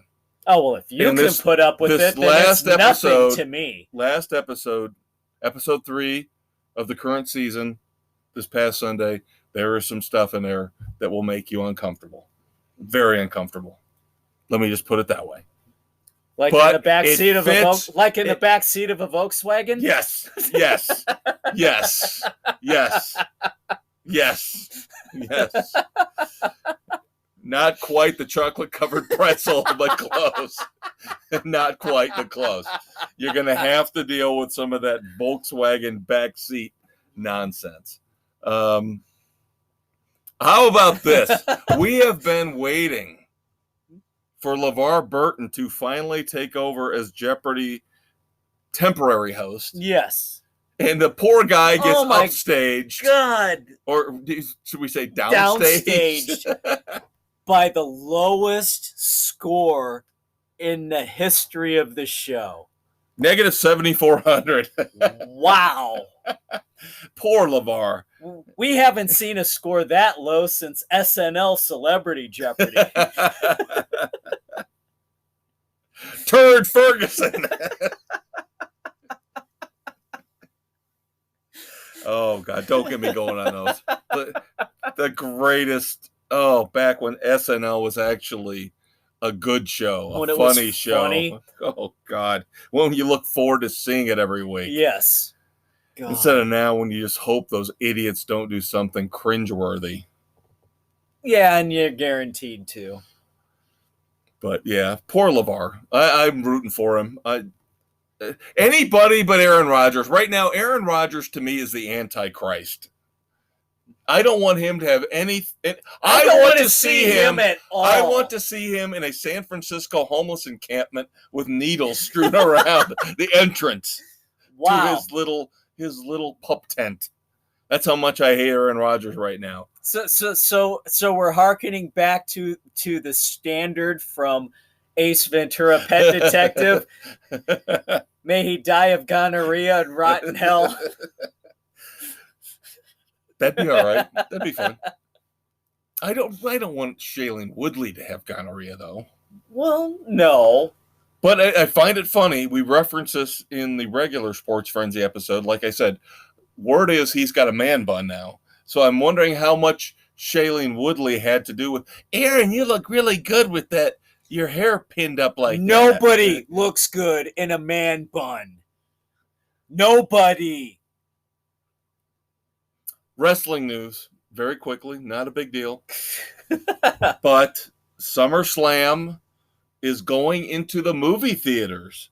Oh, well, if you can put up with it, then it's nothing to me. Last episode, episode 3 of the current season, this past Sunday, there is some stuff in there that will make you uncomfortable. Very uncomfortable. Let me just put it that way. Like in the back seat of the back seat of a Volkswagen? Yes. Not quite the chocolate-covered pretzel, but close. Not quite the close. You're going to have to deal with some of that Volkswagen backseat nonsense. How about this? We have been waiting for LeVar Burton to finally take over as Jeopardy temporary host. Yes. And the poor guy gets upstaged. God. Or should we say downstage? By the lowest score in the history of the show. Negative 7,400. Wow. Poor LeVar. We haven't seen a score that low since SNL Celebrity Jeopardy. Turd Ferguson. Oh, God, don't get me going on those. The greatest, back when SNL was actually a good show, a funny show. Funny. Oh, God. When you look forward to seeing it every week. Yes. God. Instead of now when you just hope those idiots don't do something cringeworthy. Yeah, and you're guaranteed to. But, yeah, poor LeVar. I'm rooting for him. Anybody but Aaron Rodgers. Right now, Aaron Rodgers to me is the Antichrist. I don't want him to have any. I don't want to see him at all. I want to see him in a San Francisco homeless encampment with needles strewn around the entrance to his little pup tent. That's how much I hate Aaron Rodgers right now. So we're hearkening back to the standard from Ace Ventura: Pet Detective. May he die of gonorrhea and rot in hell. That'd be all right. That'd be fun. I don't want Shailene Woodley to have gonorrhea, though. Well, no. But I find it funny. We reference this in the regular Sports Frenzy episode. Like I said, word is he's got a man bun now. So I'm wondering how much Shailene Woodley had to do with, Aaron, you look really good with that. Your hair pinned up like Nobody looks good in a man bun. Nobody. Wrestling news, very quickly, not a big deal. But SummerSlam is going into the movie theaters.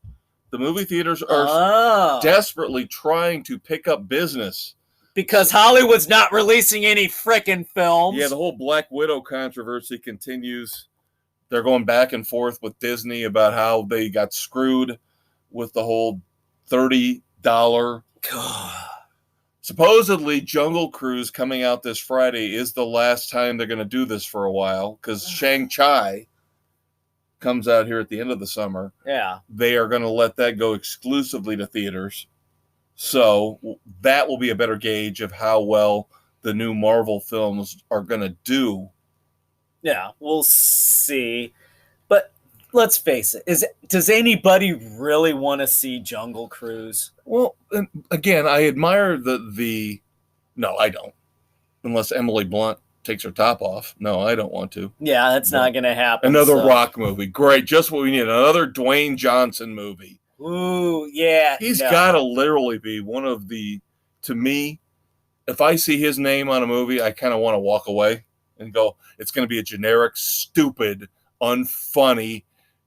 The movie theaters are desperately trying to pick up business. Because Hollywood's not releasing any frickin' films. Yeah, the whole Black Widow controversy continues. They're going back and forth with Disney about how they got screwed with the whole $30. Supposedly, Jungle Cruise coming out this Friday is the last time they're going to do this for a while because Shang-Chi comes out here at the end of the summer. Yeah. They are going to let that go exclusively to theaters. So that will be a better gauge of how well the new Marvel films are going to do. Yeah, we'll see. But let's face it. Does anybody really want to see Jungle Cruise? Well, again, I admire the. No, I don't. Unless Emily Blunt takes her top off. No, I don't want to. Yeah, that's not going to happen. Another Rock movie. Great. Just what we need. Another Dwayne Johnson movie. Ooh, yeah. He's got to literally be one of the, to me, if I see his name on a movie, I kind of want to walk away and go, it's going to be a generic, stupid, unfunny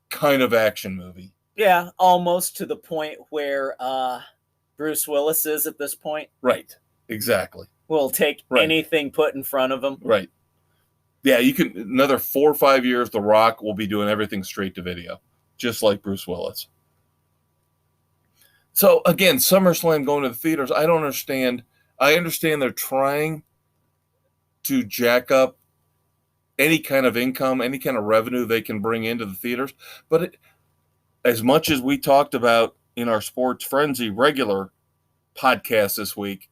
kind of action movie. Yeah, almost to the point where Bruce Willis is at this point. Right. Exactly. Will take anything put in front of him. Right. Yeah, you can, another 4 or 5 years, The Rock will be doing everything straight to video, just like Bruce Willis. So, again, SummerSlam going to the theaters, I don't understand. I understand they're trying to jack up any kind of income, any kind of revenue they can bring into the theaters. But as much as we talked about in our Sports Frenzy regular podcast this week,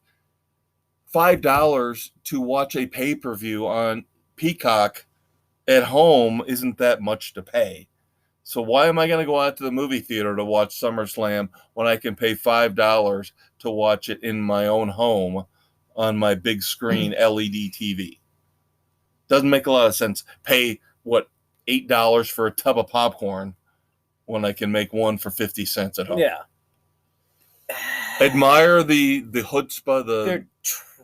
$5 to watch a pay-per-view on Peacock at home isn't that much to pay. So why am I going to go out to the movie theater to watch SummerSlam when I can pay $5 to watch it in my own home on my big screen LED TV? Doesn't make a lot of sense. Pay, $8 for a tub of popcorn when I can make one for 50 cents at home. Yeah. Admire the chutzpah. They're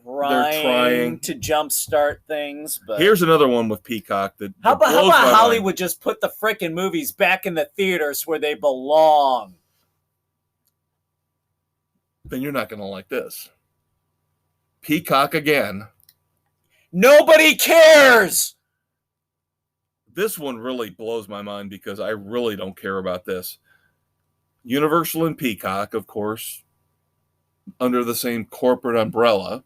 trying to jumpstart things. But here's another one with Peacock. How about Hollywood just put the frickin' movies back in the theaters where they belong? Then you're not going to like this. Peacock again. Nobody cares! This one really blows my mind because I really don't care about this. Universal and Peacock, of course, under the same corporate umbrella,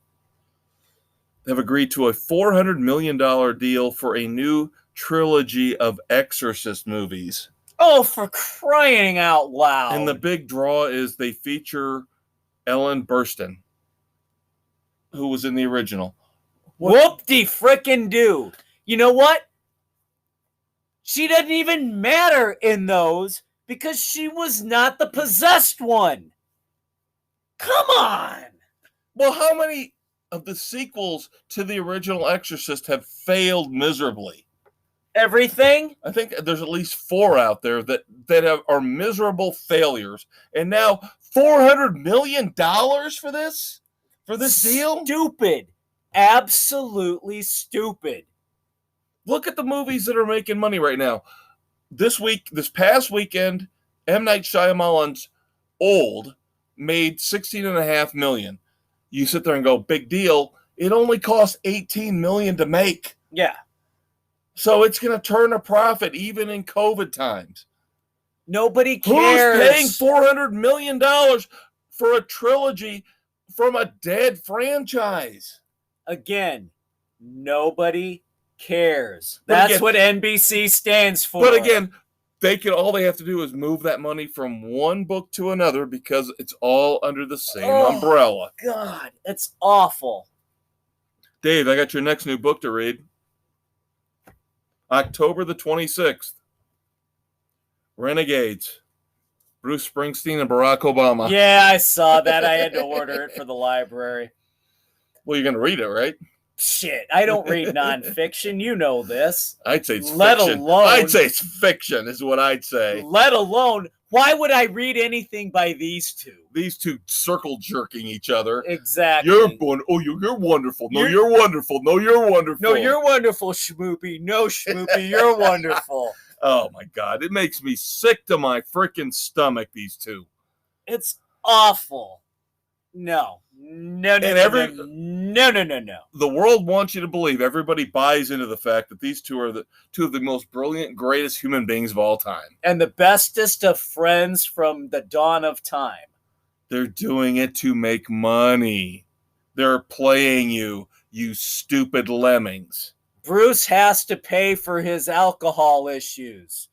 have agreed to a $400 million deal for a new trilogy of Exorcist movies. Oh, for crying out loud. And the big draw is they feature Ellen Burstyn, who was in the original. Whoop-de-frickin-do. You know what? She doesn't even matter in those because she was not the possessed one. Come on. Well, how many of the sequels to the original Exorcist have failed miserably? Everything? I think there's at least 4 out there that are miserable failures. And now $400 million for this? For this deal? Stupid. Absolutely stupid. Look at the movies that are making money right now. This past weekend, M. Night Shyamalan's Old made $16.5 million. You sit there and go, big deal. It only cost $18 million to make. Yeah. So it's going to turn a profit even in COVID times. Nobody cares. Who's paying $400 million for a trilogy from a dead franchise? Again, nobody cares. That's what NBC stands for. But again, all they have to do is move that money from one book to another because it's all under the same umbrella. God, it's awful. Dave, I got your next new book to read. October the 26th. Renegades. Bruce Springsteen and Barack Obama. Yeah, I saw that. I had to order it for the library. Well, you're going to read it, right? Shit, I don't read nonfiction. You know this. I'd say it's Let fiction. alone, I'd say it's fiction is what I'd say. Let alone, why would I read anything by these two? These two circle jerking each other. Exactly. You're wonderful. No, you're wonderful. No, you're wonderful. No, you're wonderful, Schmoopy. No, Schmoopy, you're wonderful. Oh, my God. It makes me sick to my freaking stomach, these two. It's awful. No. No. The world wants you to believe, everybody buys into the fact that these two are two of the most brilliant, greatest human beings of all time. And the bestest of friends from the dawn of time. They're doing it to make money. They're playing you stupid lemmings. Bruce has to pay for his alcohol issues.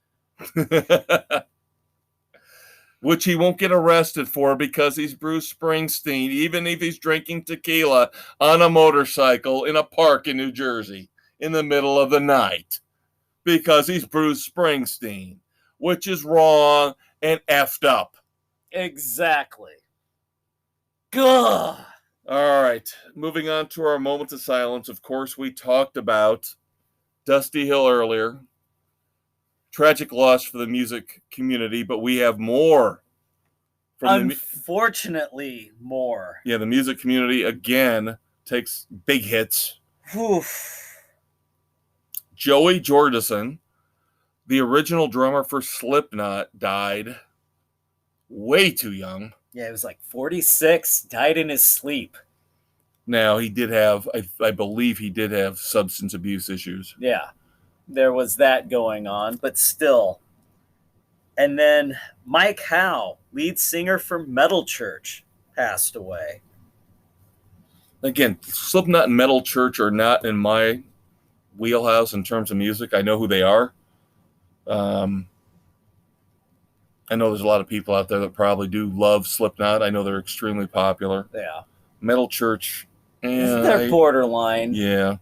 Which he won't get arrested for because he's Bruce Springsteen, even if he's drinking tequila on a motorcycle in a park in New Jersey in the middle of the night. Because he's Bruce Springsteen. which is wrong and effed up. Exactly. Gah. All right, moving on to our moment of silence. Of course, we talked about Dusty Hill earlier. Tragic loss for the music community, but we have more. Unfortunately, more. Yeah, the music community, again, takes big hits. Oof. Joey Jordison, the original drummer for Slipknot, died way too young. Yeah, he was like 46, died in his sleep. Now, he did have, I believe he did have substance abuse issues. Yeah, there was that going on, but still. And then Mike Howe, lead singer for Metal Church, passed away. Again, Slipknot and Metal Church are not in my wheelhouse in terms of music. I know who they are. I know there's a lot of people out there that probably do love Slipknot. I know they're extremely popular. Yeah. Metal Church, they're borderline. Yeah.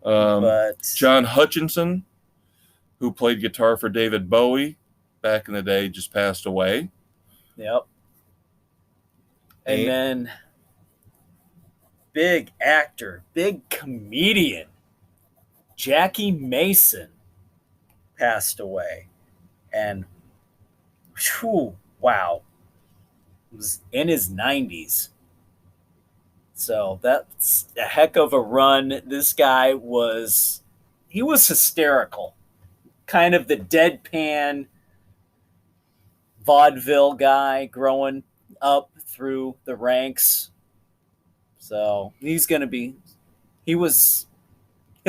But John Hutchinson, who played guitar for David Bowie back in the day, just passed away. Yep. And then big actor, big comedian, Jackie Mason passed away. And whew, wow. He was in his 90s. So that's a heck of a run. This guy was hysterical. Kind of the deadpan vaudeville guy growing up through the ranks. So he'll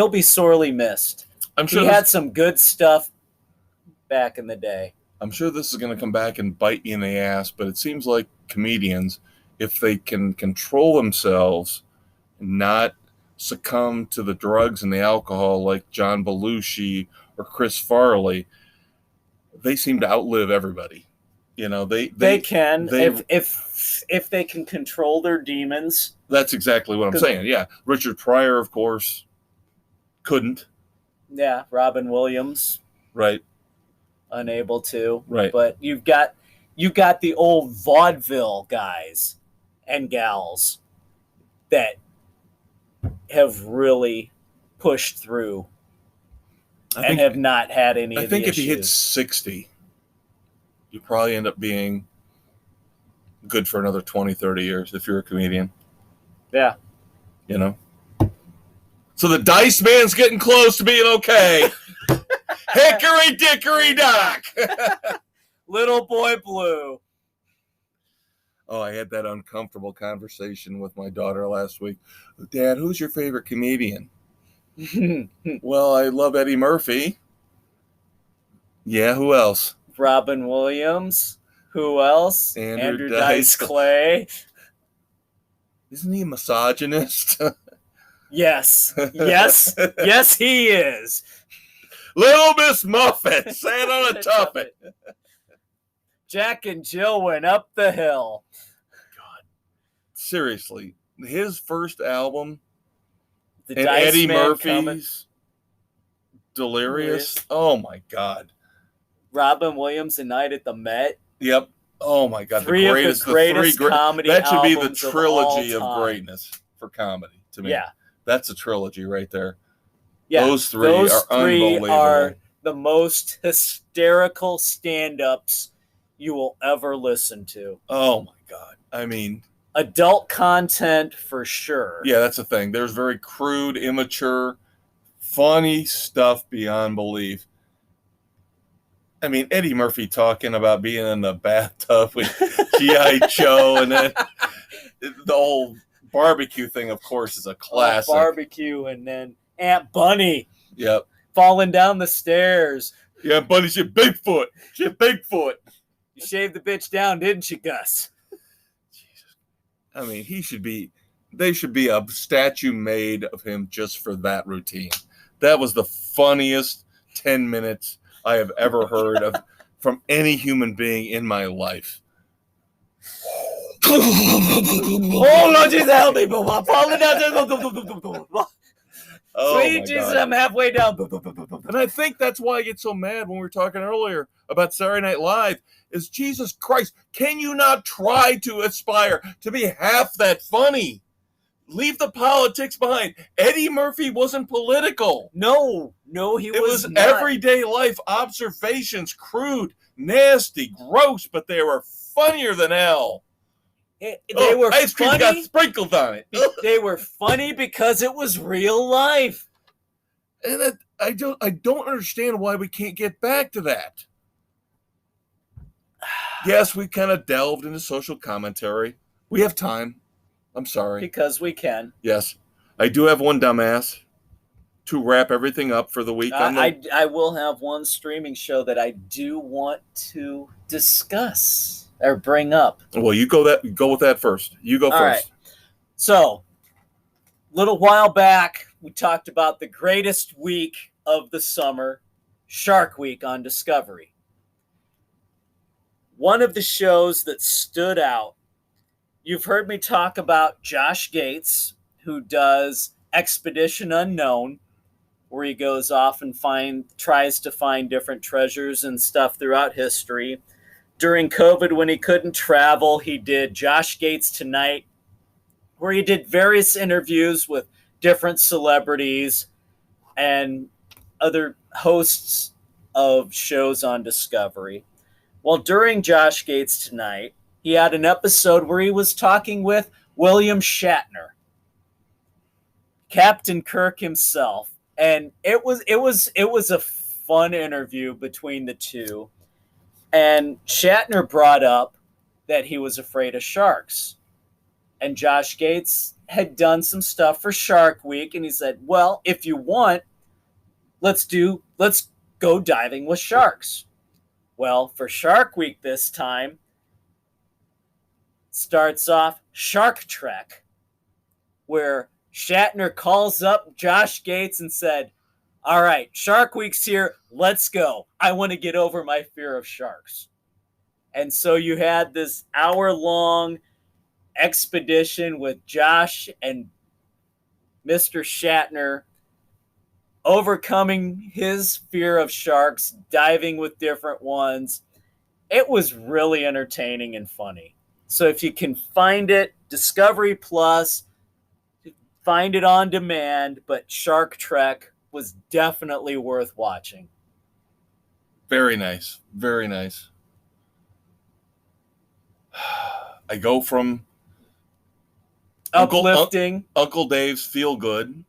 be sorely missed. I'm sure he had some good stuff back in the day. I'm sure this is going to come back and bite you in the ass, but it seems like comedians, if they can control themselves and not succumb to the drugs and the alcohol like John Belushi or Chris Farley, they seem to outlive everybody. You know, they can if they can control their demons. That's exactly what I'm saying. Yeah, Richard Pryor, of course, couldn't. Yeah, Robin Williams, right, unable to. Right, but you've got the old vaudeville guys and gals that have really pushed through and have not had any. I think if you hit 60. You probably end up being good for another 20, 30 years if you're a comedian. Yeah. You know? So the Dice Man's getting close to being okay. Hickory dickory dock. Little Boy Blue. Oh, I had that uncomfortable conversation with my daughter last week. Dad, who's your favorite comedian? Well, I love Eddie Murphy. Yeah, who else? Robin Williams. Who else? Andrew Dice Clay. Isn't he a misogynist? Yes. Yes, he is. Little Miss Muffet, sat on a tuffet. Jack and Jill went up the hill. God, seriously, his first album, and Eddie Murphy's Delirious. Oh my God. Robin Williams, A Night at the Met. Yep. Oh my God. Three of the greatest comedy that should be the albums trilogy of greatness for comedy to me. Yeah. That's a trilogy right there. Yeah. Those three unbelievable. Are the most hysterical stand-ups you will ever listen to. Oh my God. I mean, adult content for sure. Yeah, that's the thing. There's very crude, immature, funny stuff beyond belief. I mean, Eddie Murphy talking about being in the bathtub with G.I. Joe, and then the whole barbecue thing, of course, is a classic. Barbecue, and then Aunt Bunny. Yep. Falling down the stairs. Yeah, Bunny, she Bigfoot. She Bigfoot. You shaved the bitch down, didn't you, Gus? Jesus. I mean, they should be a statue made of him just for that routine. That was the funniest 10 minutes I have ever heard of from any human being in my life. Oh, Lord Jesus, help me. I'm falling down. Oh, sweet Jesus, I'm halfway down. And I think that's why I get so mad when we were talking earlier about Saturday Night Live is, Jesus Christ, can you not try to aspire to be half that funny? Leave the politics behind. Eddie Murphy wasn't political. No, he was not. It was everyday life observations, crude, nasty, gross, but they were funnier than hell. They were ice cream funny. Got sprinkled on it. They were funny because it was real life. And I don't understand why we can't get back to that. Yes, we kind of delved into social commentary. We have time. I'm sorry. Because we can. Yes. I do have one dumbass to wrap everything up for the week. I will have one streaming show that I do want to discuss or bring up. Well, you go with that first. You go first. All right. So, a little while back, we talked about the greatest week of the summer, Shark Week on Discovery. One of the shows that stood out, you've heard me talk about Josh Gates, who does Expedition Unknown, where he goes off and tries to find different treasures and stuff throughout history. During COVID, when he couldn't travel, he did Josh Gates Tonight, where he did various interviews with different celebrities and other hosts of shows on Discovery. Well, during Josh Gates Tonight, he had an episode where he was talking with William Shatner, Captain Kirk himself, and it was a fun interview between the two. And Shatner brought up that he was afraid of sharks, and Josh Gates had done some stuff for Shark Week, and he said, "Well, if you want, let's go diving with sharks." Well, for Shark Week this time, starts off Shark Trek, where Shatner calls up Josh Gates and said, "All right, Shark Week's here. Let's go. I want to get over my fear of sharks." And so you had this hour-long expedition with Josh and Mr. Shatner overcoming his fear of sharks, diving with different ones. It was really entertaining and funny. So if you can find it, Discovery Plus, find it on demand, but Shark Trek was definitely worth watching. Very nice. Very nice. I go from uplifting Uncle Dave's Feel Good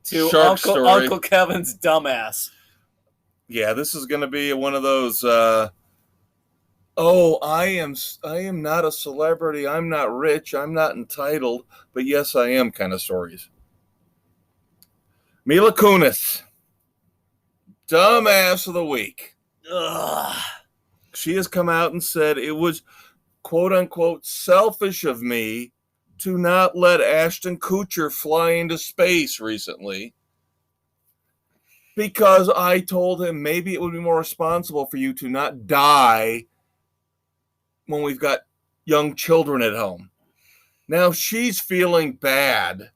to Uncle Kevin's Dumbass. Yeah, this is going to be one of those I am not a celebrity, I'm not rich, I'm not entitled, but yes I am kind of stories. Mila Kunis, Dumbass of the Week. Ugh. She has come out and said it was quote unquote selfish of me to not let Ashton Kutcher fly into space recently, because I told him maybe it would be more responsible for you to not die when we've got young children at home. Now she's feeling bad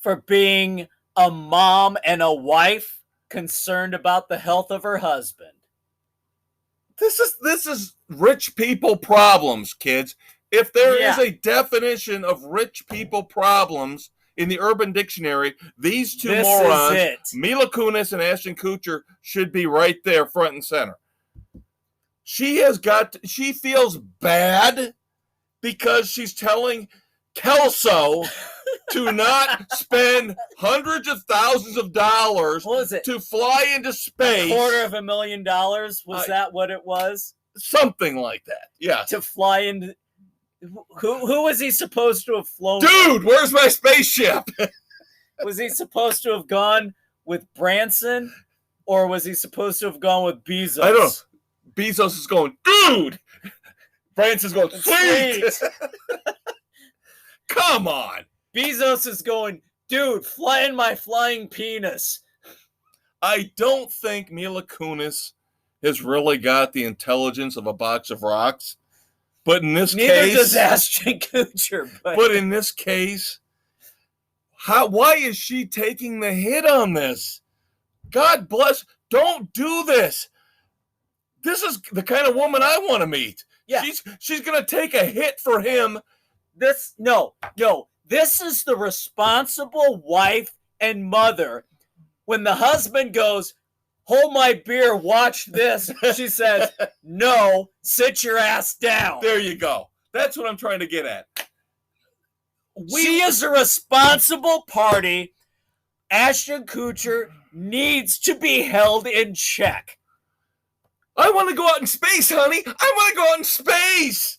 for being a mom and a wife concerned about the health of her husband. This is rich people problems, kids. If there is a definition of rich people problems in the Urban Dictionary, these two morons, Mila Kunis and Ashton Kutcher, should be right there front and center. She feels bad because she's telling Kelso to not spend hundreds of thousands of dollars to fly into space. $250,000, was that what it was? Something like that, yeah. To fly into... Who was he supposed to have flown Dude, with? Where's my spaceship? Was he supposed to have gone with Branson, or was he supposed to have gone with Bezos? I don't know. Bezos is going, dude! Branson's going, sweet! Come on! Bezos is going, dude, fly in my flying penis. I don't think Mila Kunis has really got the intelligence of a box of rocks. But in this case... Neither does Ashton Kutcher. But in this case, why is she taking the hit on this? God bless. Don't do this. This is the kind of woman I want to meet. Yeah. She's going to take a hit for him. This is the responsible wife and mother. When the husband goes, hold my beer, watch this, she says, no, sit your ass down. There you go. That's what I'm trying to get at. She is a responsible party. Ashton Kutcher needs to be held in check. I want to go out in space, honey. I want to go out in space.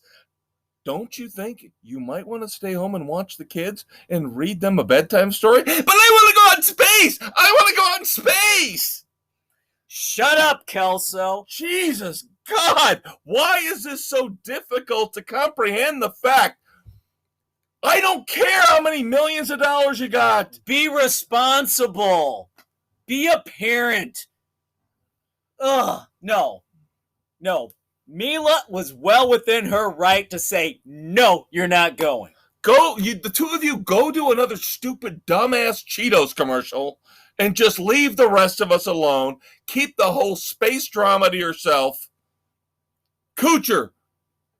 Don't you think you might want to stay home and watch the kids and read them a bedtime story? But I want to go out in space. I want to go out in space. Shut up, Kelso. Jesus God, why is this so difficult to comprehend the fact? I don't care how many millions of dollars you got. Be responsible. Be a parent. Ugh, no. Mila was well within her right to say, no, you're not going. The two of you go do another stupid, dumbass Cheetos commercial and just leave the rest of us alone. Keep the whole space drama to yourself. Kutcher,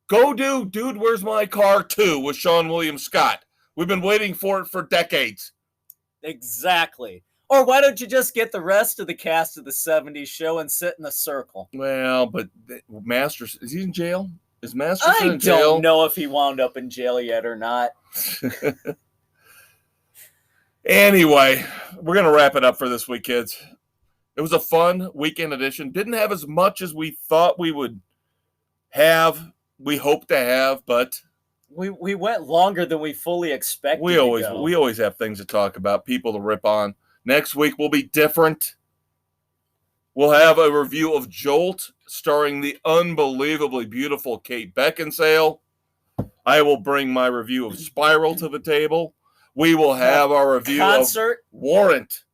go do Dude, Where's My Car 2 with Sean William Scott. We've been waiting for it for decades. Exactly. Or why don't you just get the rest of the cast of the 70s show and sit in a circle? Well, but Masters, is he in jail? Is Masterson in jail? I don't know if he wound up in jail yet or not. Anyway, we're going to wrap it up for this week, kids. It was a fun weekend edition. Didn't have as much as we thought we would have. We hope to have, but we went longer than we fully expected. We always have things to talk about, people to rip on. Next week will be different. We'll have a review of Jolt, starring the unbelievably beautiful Kate Beckinsale. I will bring my review of Spiral to the table. We will have our review of Warrant.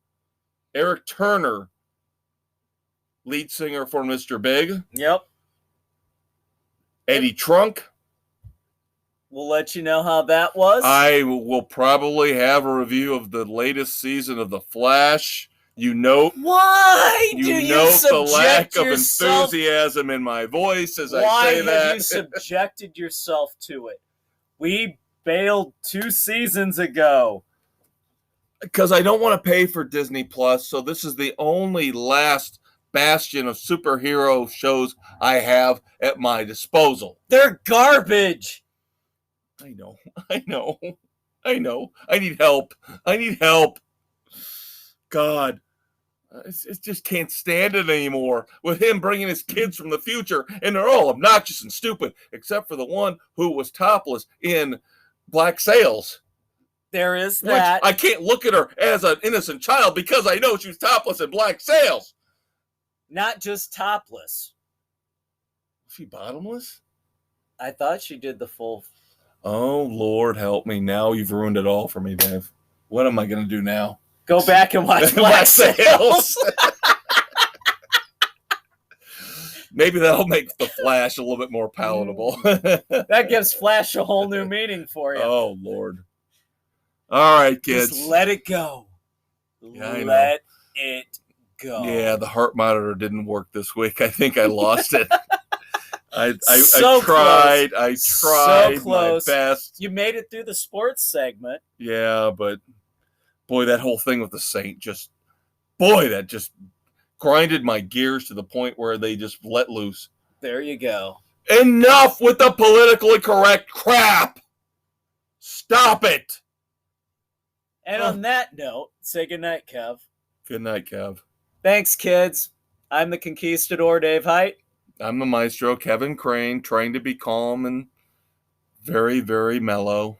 Eric Turner, lead singer for Mr. Big. Yep. Eddie Trunk. We'll let you know how that was. I will probably have a review of the latest season of The Flash. Why do you subject the lack of yourself? Enthusiasm in my voice as I Why say that. have you subjected yourself to it? We bailed 2 seasons ago. Because I don't want to pay for Disney Plus, so this is the only last bastion of superhero shows I have at my disposal. They're garbage. I know. I need help. God, it just can't stand it anymore with him bringing his kids from the future, and they're all obnoxious and stupid, except for the one who was topless in Black Sails. There is that. Which I can't look at her as an innocent child because I know she was topless in Black Sails. Not just topless. Was she bottomless? I thought she did the full. Oh, Lord, help me. Now you've ruined it all for me, Dave. What am I going to do now? Go back and watch Black Sails. Maybe that'll make The Flash a little bit more palatable. That gives Flash a whole new meaning for you. Oh, Lord. All right, kids. Just let it go. Yeah, let it go. Yeah, the heart monitor didn't work this week. I think I lost it. I tried so my best. You made it through the sports segment. Yeah, but boy, that whole thing with the Saint that just grinded my gears to the point where they just let loose. There you go. Enough with the politically correct crap. Stop it. And on that note, say goodnight, Kev. Good night, Kev. Thanks, kids. I'm the Conquistador, Dave Height. I'm the maestro, Kevin Crane, trying to be calm and very, very mellow.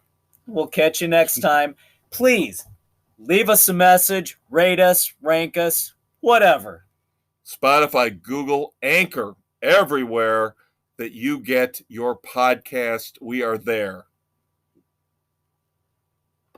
We'll catch you next time. Please, leave us a message, rate us, rank us, whatever. Spotify, Google, Anchor, everywhere that you get your podcast, we are there.